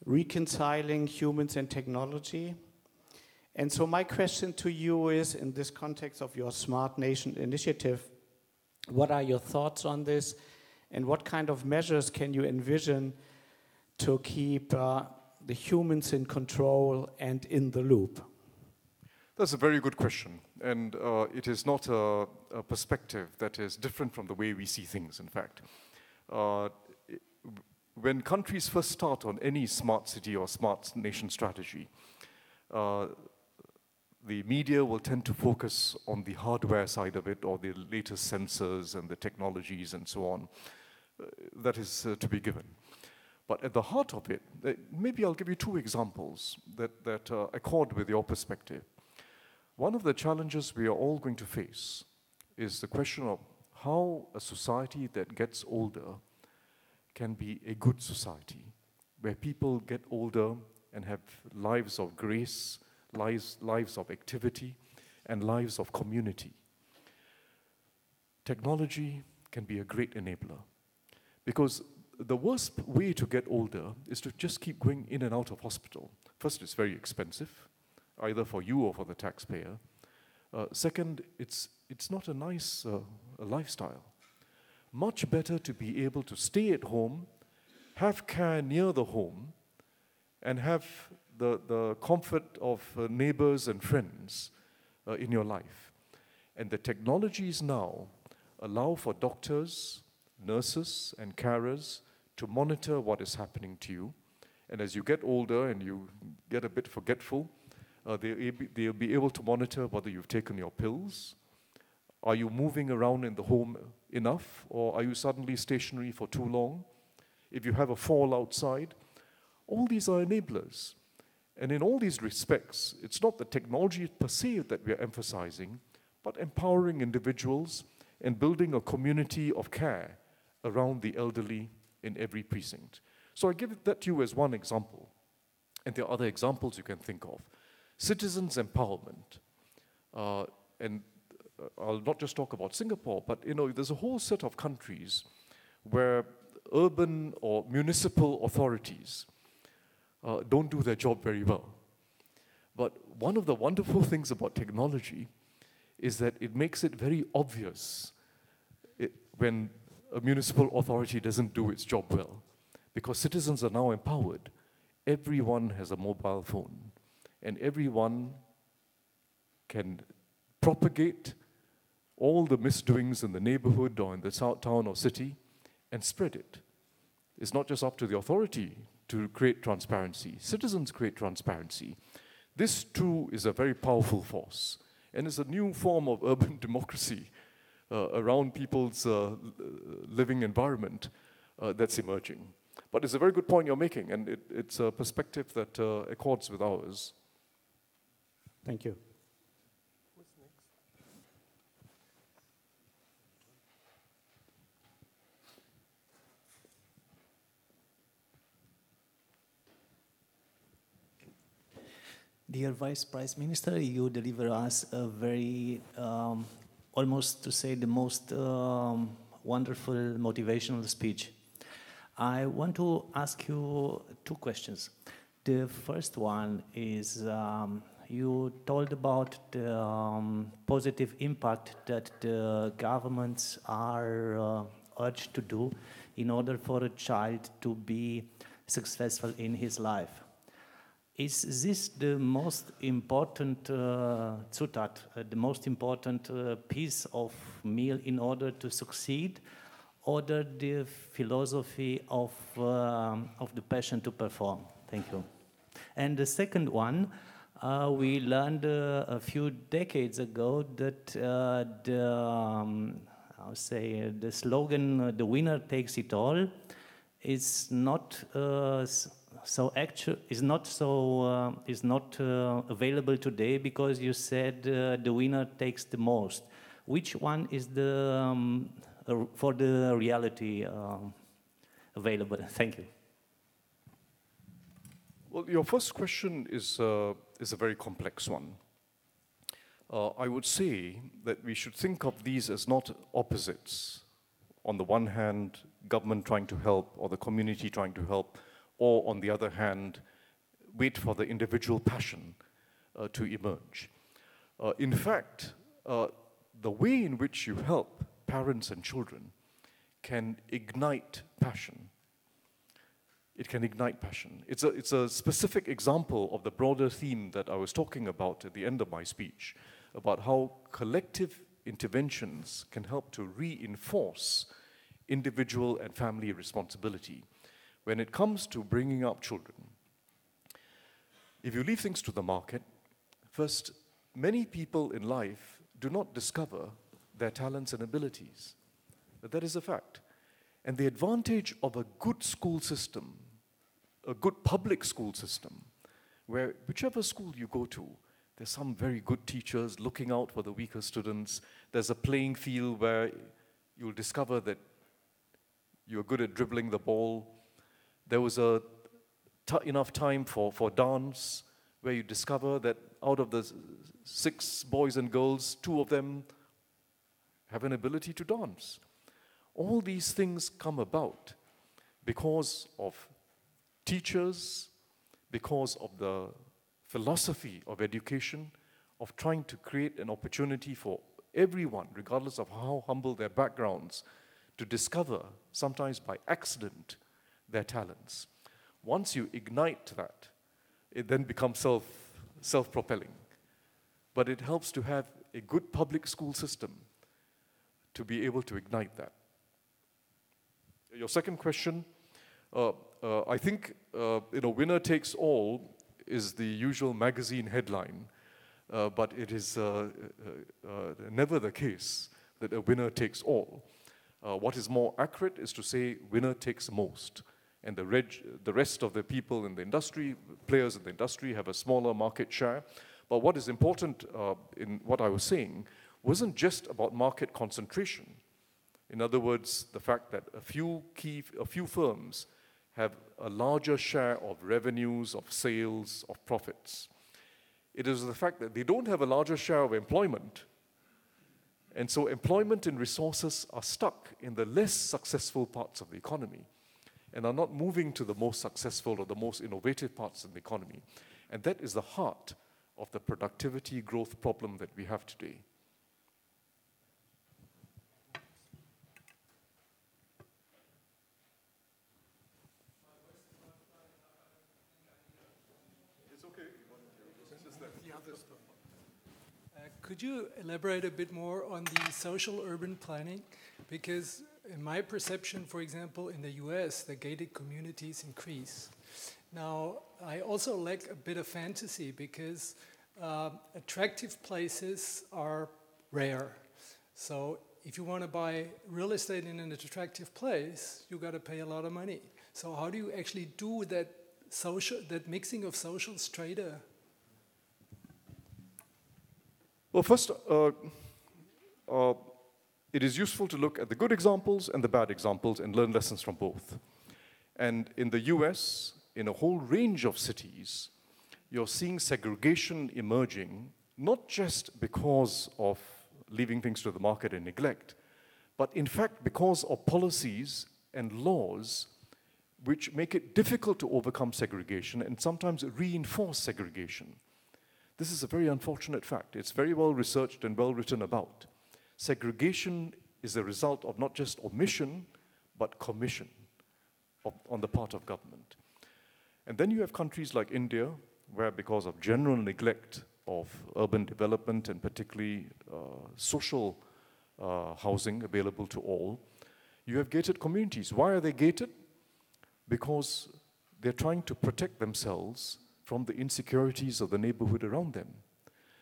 S5: reconciling humans and technology. And so my question to you is, in this context of your Smart Nation initiative, what are your thoughts on this, and what kind of measures can you envision to keep the humans in control and in the loop?
S3: That's a very good question, and it is not a perspective that is different from the way we see things, in fact. When countries first start on any smart city or smart nation strategy, the media will tend to focus on the hardware side of it, or the latest sensors and the technologies and so on. That is to be given. But at the heart of it, maybe I'll give you two examples that accord with your perspective. One of the challenges we are all going to face is the question of how a society that gets older can be a good society, where people get older and have lives of grace, lives of activity, and lives of community. Technology can be a great enabler, because the worst way to get older is to just keep going in and out of hospital. First, it's very expensive, either for you or for the taxpayer. Second, it's not a nice lifestyle. Much better to be able to stay at home, have care near the home, and have the comfort of neighbors and friends in your life. And the technologies now allow for doctors, nurses, and carers to monitor what is happening to you. And as you get older and you get a bit forgetful, they'll be able to monitor whether you've taken your pills. Are you moving around in the home enough, or are you suddenly stationary for too long? If you have a fall outside, all these are enablers. And in all these respects, it's not the technology per se that we are emphasizing, but empowering individuals and building a community of care around the elderly in every precinct. So I give that to you as one example. And there are other examples you can think of. Citizens' empowerment. And I'll not just talk about Singapore, but there's a whole set of countries where urban or municipal authorities don't do their job very well. But one of the wonderful things about technology is that it makes it very obvious when a municipal authority doesn't do its job well, because citizens are now empowered. Everyone has a mobile phone, and everyone can propagate all the misdoings in the neighborhood or in the town or city and spread it. It's not just up to the authority to create transparency. Citizens create transparency. This, too, is a very powerful force, and it's a new form of urban democracy around people's living environment that's emerging. But it's a very good point you're making, and it's a perspective that accords with ours.
S5: Thank you.
S1: What's next?
S6: Dear Vice Prime Minister, you deliver us a very, almost to say the most wonderful motivational speech. I want to ask you two questions. The first one is, you told about the positive impact that the governments are urged to do in order for a child to be successful in his life. Is this the most important Zutat, the most important piece of meal in order to succeed, or the philosophy of the passion to perform? Thank you. And the second one, we learned a few decades ago that the slogan "the winner takes it all" is not so actually is not so is not available today because you said the winner takes the most. Which one is the for the reality available? Thank you.
S3: Well, your first question is a very complex one. I would say that we should think of these as not opposites. On the one hand, government trying to help, or the community trying to help, or on the other hand, wait for the individual passion to emerge. In fact, the way in which you help parents and children can ignite passion. It can ignite passion. It's a specific example of the broader theme that I was talking about at the end of my speech, about how collective interventions can help to reinforce individual and family responsibility when it comes to bringing up children. If you leave things to the market, first, many people in life do not discover their talents and abilities. But that is a fact. And the advantage of a good school system, a good public school system, where whichever school you go to, there's some very good teachers looking out for the weaker students. There's a playing field where you'll discover that you're good at dribbling the ball. There was enough time for dance, where you discover that out of the 6 boys and girls, 2 of them have an ability to dance. All these things come about because of teachers, because of the philosophy of education, of trying to create an opportunity for everyone, regardless of how humble their backgrounds, to discover, sometimes by accident, their talents. Once you ignite that, it then becomes self-propelling. But it helps to have a good public school system to be able to ignite that. Your second question, I think winner takes all is the usual magazine headline, but it is never the case that a winner takes all. What is more accurate is to say winner takes most, and the rest of the people in the industry, players in the industry, have a smaller market share. But what is important in what I was saying wasn't just about market concentration. In other words, the fact that a few firms have a larger share of revenues, of sales, of profits. It is the fact that they don't have a larger share of employment. And so employment and resources are stuck in the less successful parts of the economy and are not moving to the most successful or the most innovative parts of the economy. And that is the heart of the productivity growth problem that we have today.
S7: Could you elaborate a bit more on the social urban planning? Because in my perception, for example, in the US, the gated communities increase. Now, I also lack a bit of fantasy because attractive places are rare. So if you want to buy real estate in an attractive place, you got to pay a lot of money. So how do you actually do that mixing of social strata?
S3: Well, first, it is useful to look at the good examples and the bad examples and learn lessons from both. And in the US, in a whole range of cities, you're seeing segregation emerging, not just because of leaving things to the market and neglect, but in fact because of policies and laws which make it difficult to overcome segregation and sometimes reinforce segregation. This is a very unfortunate fact. It's very well researched and well written about. Segregation is a result of not just omission, but commission on the part of government. And then you have countries like India, where because of general neglect of urban development and particularly social housing available to all, you have gated communities. Why are they gated? Because they're trying to protect themselves from the insecurities of the neighborhood around them.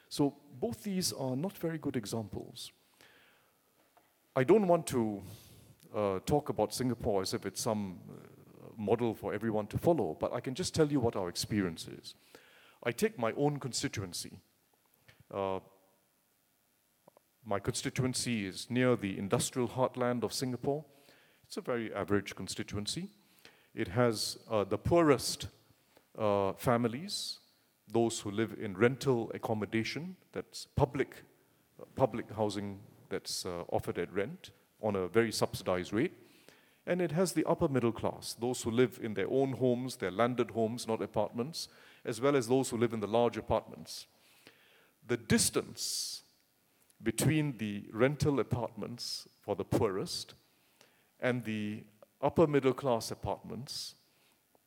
S3: So both these are not very good examples. I don't want to talk about Singapore as if it's some model for everyone to follow, but I can just tell you what our experience is. I take my own constituency. My constituency is near the industrial heartland of Singapore. It's a very average constituency. It has the poorest families, those who live in rental accommodation, that's public housing that's offered at rent on a very subsidized rate. And it has the upper middle class, those who live in their own homes, their landed homes, not apartments, as well as those who live in the large apartments. The distance between the rental apartments for the poorest and the upper middle class apartments,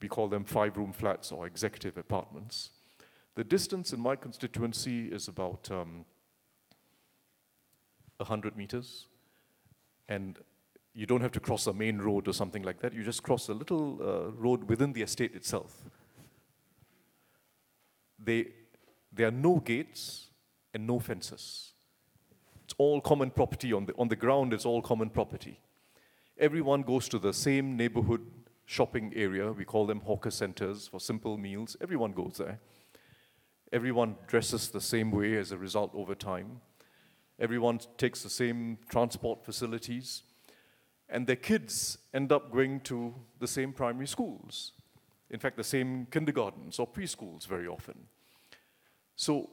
S3: we call them 5-room flats or executive apartments, the distance in my constituency is about 100 meters, and you don't have to cross a main road or something like that. You just cross a little road within the estate itself. There are no gates and no fences. It's all common property. On the ground, it's all common property. Everyone goes to the same neighborhood shopping area. We call them hawker centers for simple meals. Everyone goes there. Everyone dresses the same way as a result over time. Everyone takes the same transport facilities. And their kids end up going to the same primary schools. In fact, the same kindergartens or preschools very often. So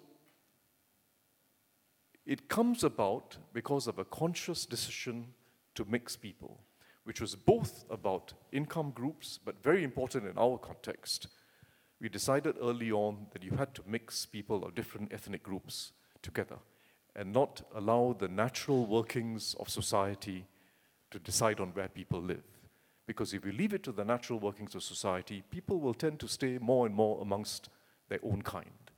S3: it comes about because of a conscious decision to mix people, which was both about income groups, but very important in our context. We decided early on that you had to mix people of different ethnic groups together and not allow the natural workings of society to decide on where people live. Because if you leave it to the natural workings of society, people will tend to stay more and more amongst their own kind.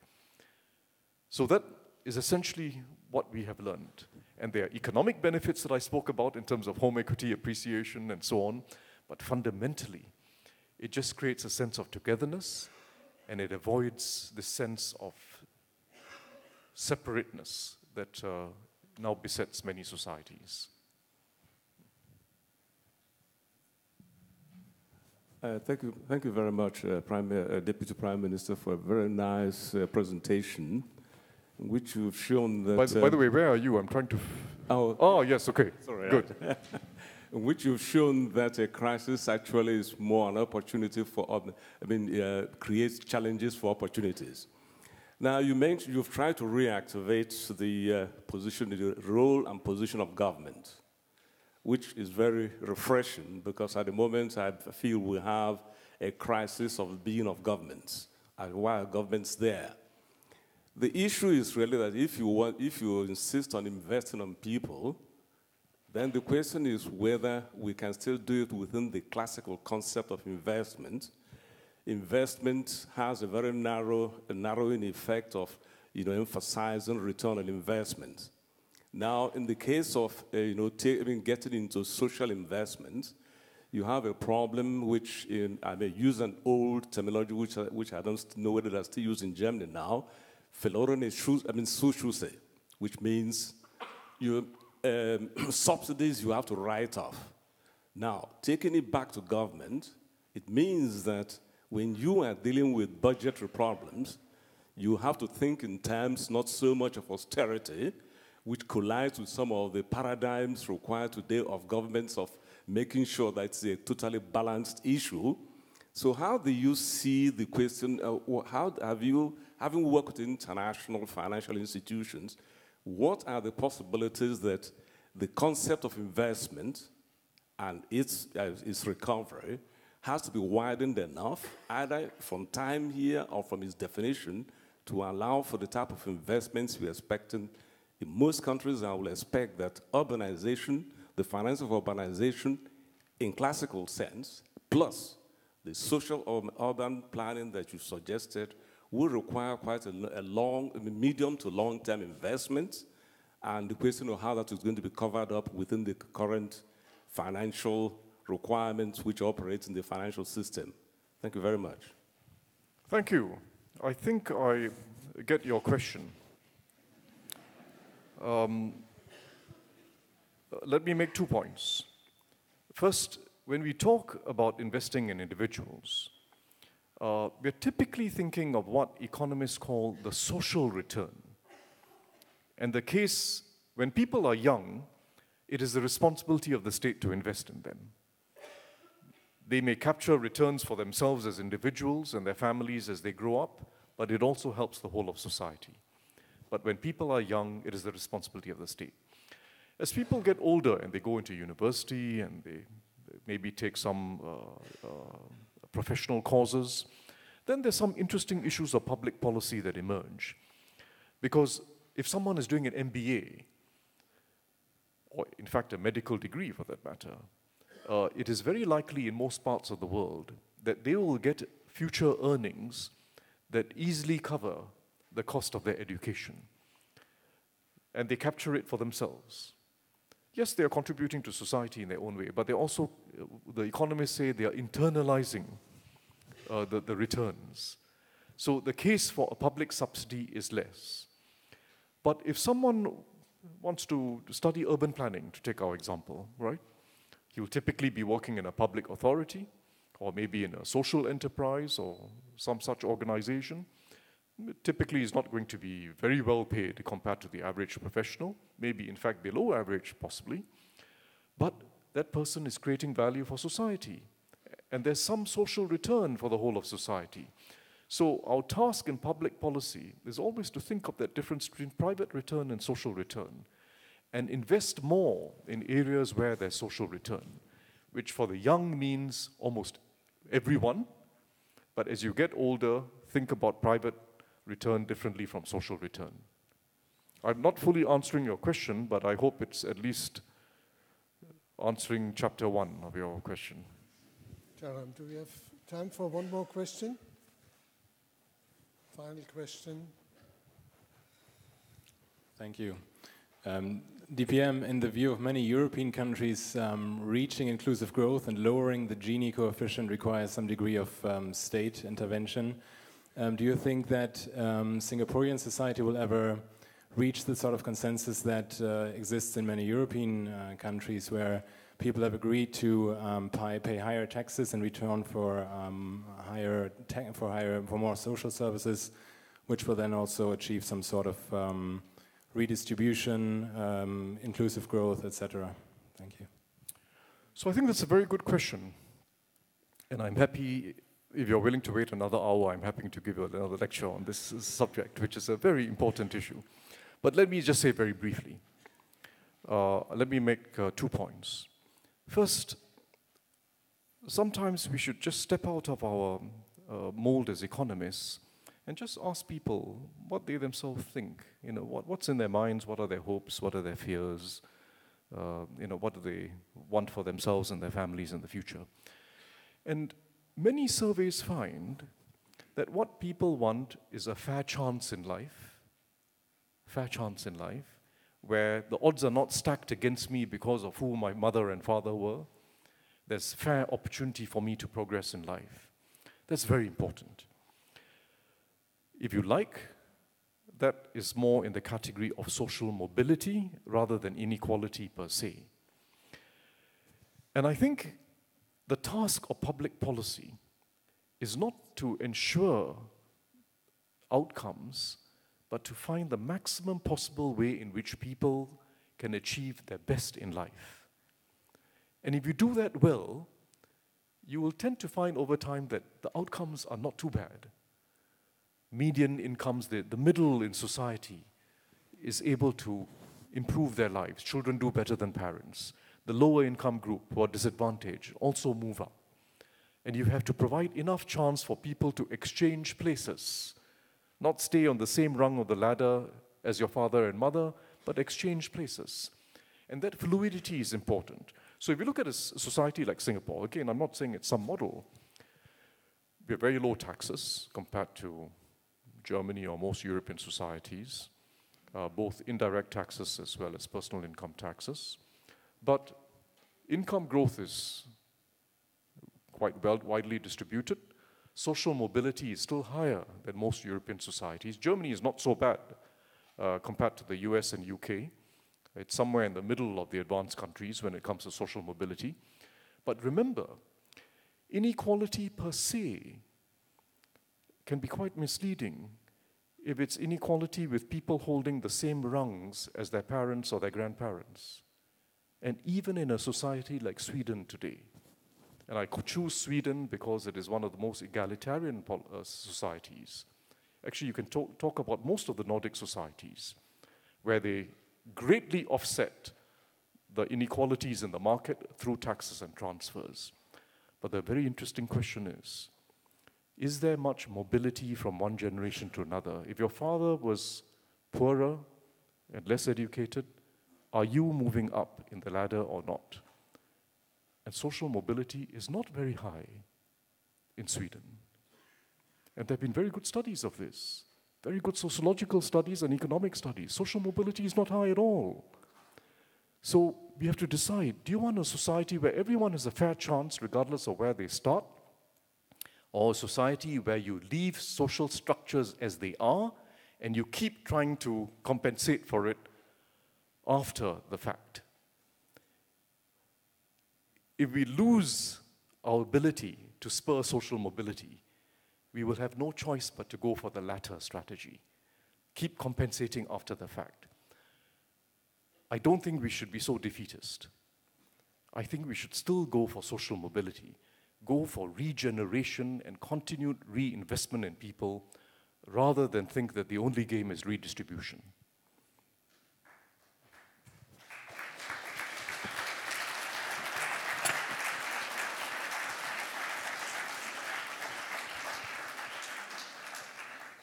S3: So that is essentially what we have learned. And there are economic benefits that I spoke about in terms of home equity appreciation and so on, but fundamentally, it just creates a sense of togetherness, and it avoids the sense of separateness that now besets many societies.
S8: Thank you very much, Deputy Prime Minister, for a very nice presentation, in which you've shown that...
S3: By the way, where are you? I'm trying to... Oh, yes, okay.
S8: Sorry.
S3: Good.
S8: In which you've shown that a crisis actually is more an opportunity for, creates challenges for opportunities. Now, you've tried to reactivate the the role and position of government, which is very refreshing, because at the moment I feel we have a crisis of being of governments, and why are governments there? The issue is really that if you insist on investing on people, then the question is whether we can still do it within the classical concept of investment. Investment has a very narrowing effect of emphasizing return on investment. Now, in the case of getting into social investment, you have a problem which I may use an old terminology which I don't know whether they're still used in Germany now, Zuschüsse, which means subsidies you have to write off. Now, taking it back to government, it means that when you are dealing with budgetary problems, you have to think in terms not so much of austerity, which collides with some of the paradigms required today of governments of making sure that it's a totally balanced issue. So how do you see the question, how have you, having worked with international financial institutions, what are the possibilities that the concept of investment and its recovery has to be widened enough, either from time here or from its definition, to allow for the type of investments we're expecting. In most countries, I will expect that urbanization, the finance of urbanization in classical sense, plus the social or urban planning that you suggested, will require quite a medium to long-term investment, and the question of how that is going to be covered up within the current financial requirements which operate in the financial system. Thank you very much.
S3: Thank you. I think I get your question. Let me make 2 points. First, when we talk about investing in individuals, we're typically thinking of what economists call the social return. And the case, when people are young, it is the responsibility of the state to invest in them. They may capture returns for themselves as individuals and their families as they grow up, but it also helps the whole of society. But when people are young, it is the responsibility of the state. As people get older and they go into university and they maybe take some professional courses, then there's some interesting issues of public policy that emerge. Because if someone is doing an MBA, or in fact a medical degree for that matter, it is very likely in most parts of the world that they will get future earnings that easily cover the cost of their education. And they capture it for themselves. Yes, they are contributing to society in their own way, but they also, the economists say, they are internalizing the returns. So the case for a public subsidy is less. But if someone wants to study urban planning, to take our example, right? He will typically be working in a public authority, or maybe in a social enterprise, or some such organization. Typically, he's not going to be very well paid compared to the average professional, maybe in fact below average possibly, but that person is creating value for society. And there's some social return for the whole of society. So our task in public policy is always to think of that difference between private return and social return, and invest more in areas where there's social return, which for the young means almost everyone, but as you get older, think about private return differently from social return. I'm not fully answering your question, but I hope it's at least answering chapter 1 of your question.
S1: Tharman, do we have time for one more question? Final question.
S9: Thank you. DPM, in the view of many European countries, reaching inclusive growth and lowering the Gini coefficient requires some degree of state intervention. Do you think that Singaporean society will ever reach the sort of consensus that exists in many European countries, where people have agreed to pay higher taxes in return for more social services, which will then also achieve some sort of redistribution, inclusive growth, etc.? Thank you.
S3: So I think that's a very good question. And I'm happy, if you're willing to wait another hour, I'm happy to give you another lecture on this subject, which is a very important issue. But let me just say very briefly. Let me make 2 points. First, sometimes we should just step out of our mold as economists and just ask people what they themselves think. You know, what's in their minds, what are their hopes, what are their fears, what do they want for themselves and their families in the future. And many surveys find that what people want is a fair chance in life, where the odds are not stacked against me because of who my mother and father were. There's fair opportunity for me to progress in life. That's very important. If you like, that is more in the category of social mobility rather than inequality per se. And I think the task of public policy is not to ensure outcomes, but to find the maximum possible way in which people can achieve their best in life. And if you do that well, you will tend to find over time that the outcomes are not too bad. Median incomes, the middle in society is able to improve their lives. Children do better than parents. The lower income group who are disadvantaged also move up. And you have to provide enough chance for people to exchange places, not stay on the same rung of the ladder as your father and mother, but exchange places. And that fluidity is important. So if you look at a society like Singapore, again, I'm not saying it's some model. We have very low taxes compared to Germany or most European societies, both indirect taxes as well as personal income taxes. But income growth is quite widely distributed. Social mobility is still higher than most European societies. Germany is not so bad compared to the US and UK. It's somewhere in the middle of the advanced countries when it comes to social mobility.
S10: But remember, inequality per se can be quite misleading if it's inequality with people holding the same rungs as their parents or their grandparents. And even in a society like Sweden today, and I could choose Sweden because it is one of the most egalitarian societies. Actually, you can talk about most of the Nordic societies, where they greatly offset the inequalities in the market through taxes and transfers. But the very interesting question is there much mobility from one generation to another? If your father was poorer and less educated, are you moving up in the ladder or not? And social mobility is not very high in Sweden. And there have been very good studies of this, very good sociological studies and economic studies. Social mobility is not high at all. So we have to decide, do you want a society where everyone has a fair chance regardless of where they start? Or a society where you leave social structures as they are and you keep trying to compensate for it after the fact? If we lose our ability to spur social mobility, we will have no choice but to go for the latter strategy. Keep compensating after the fact. I don't think we should be so defeatist. I think we should still go for social mobility, go for regeneration and continued reinvestment in people, rather than think that the only game is redistribution.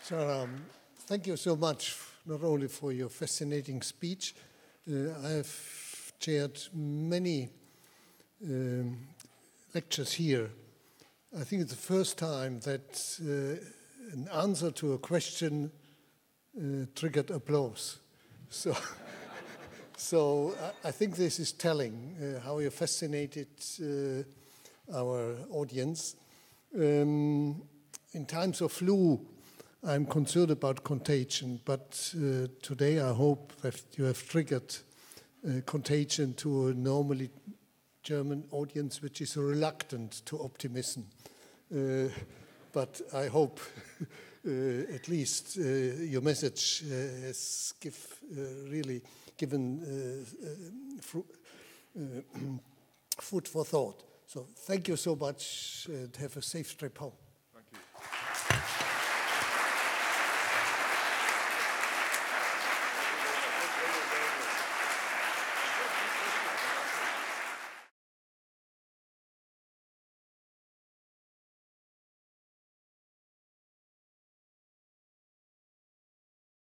S1: So, thank you so much, not only for your fascinating speech. I have chaired many lectures here. I think it's the first time that an answer to a question triggered applause. So I think this is telling how you fascinated our audience. In times of flu, I'm concerned about contagion, but today I hope that you have triggered contagion to a normally German audience which is reluctant to optimism. But I hope at least your message has really given food for thought. So thank you so much and have a safe trip home.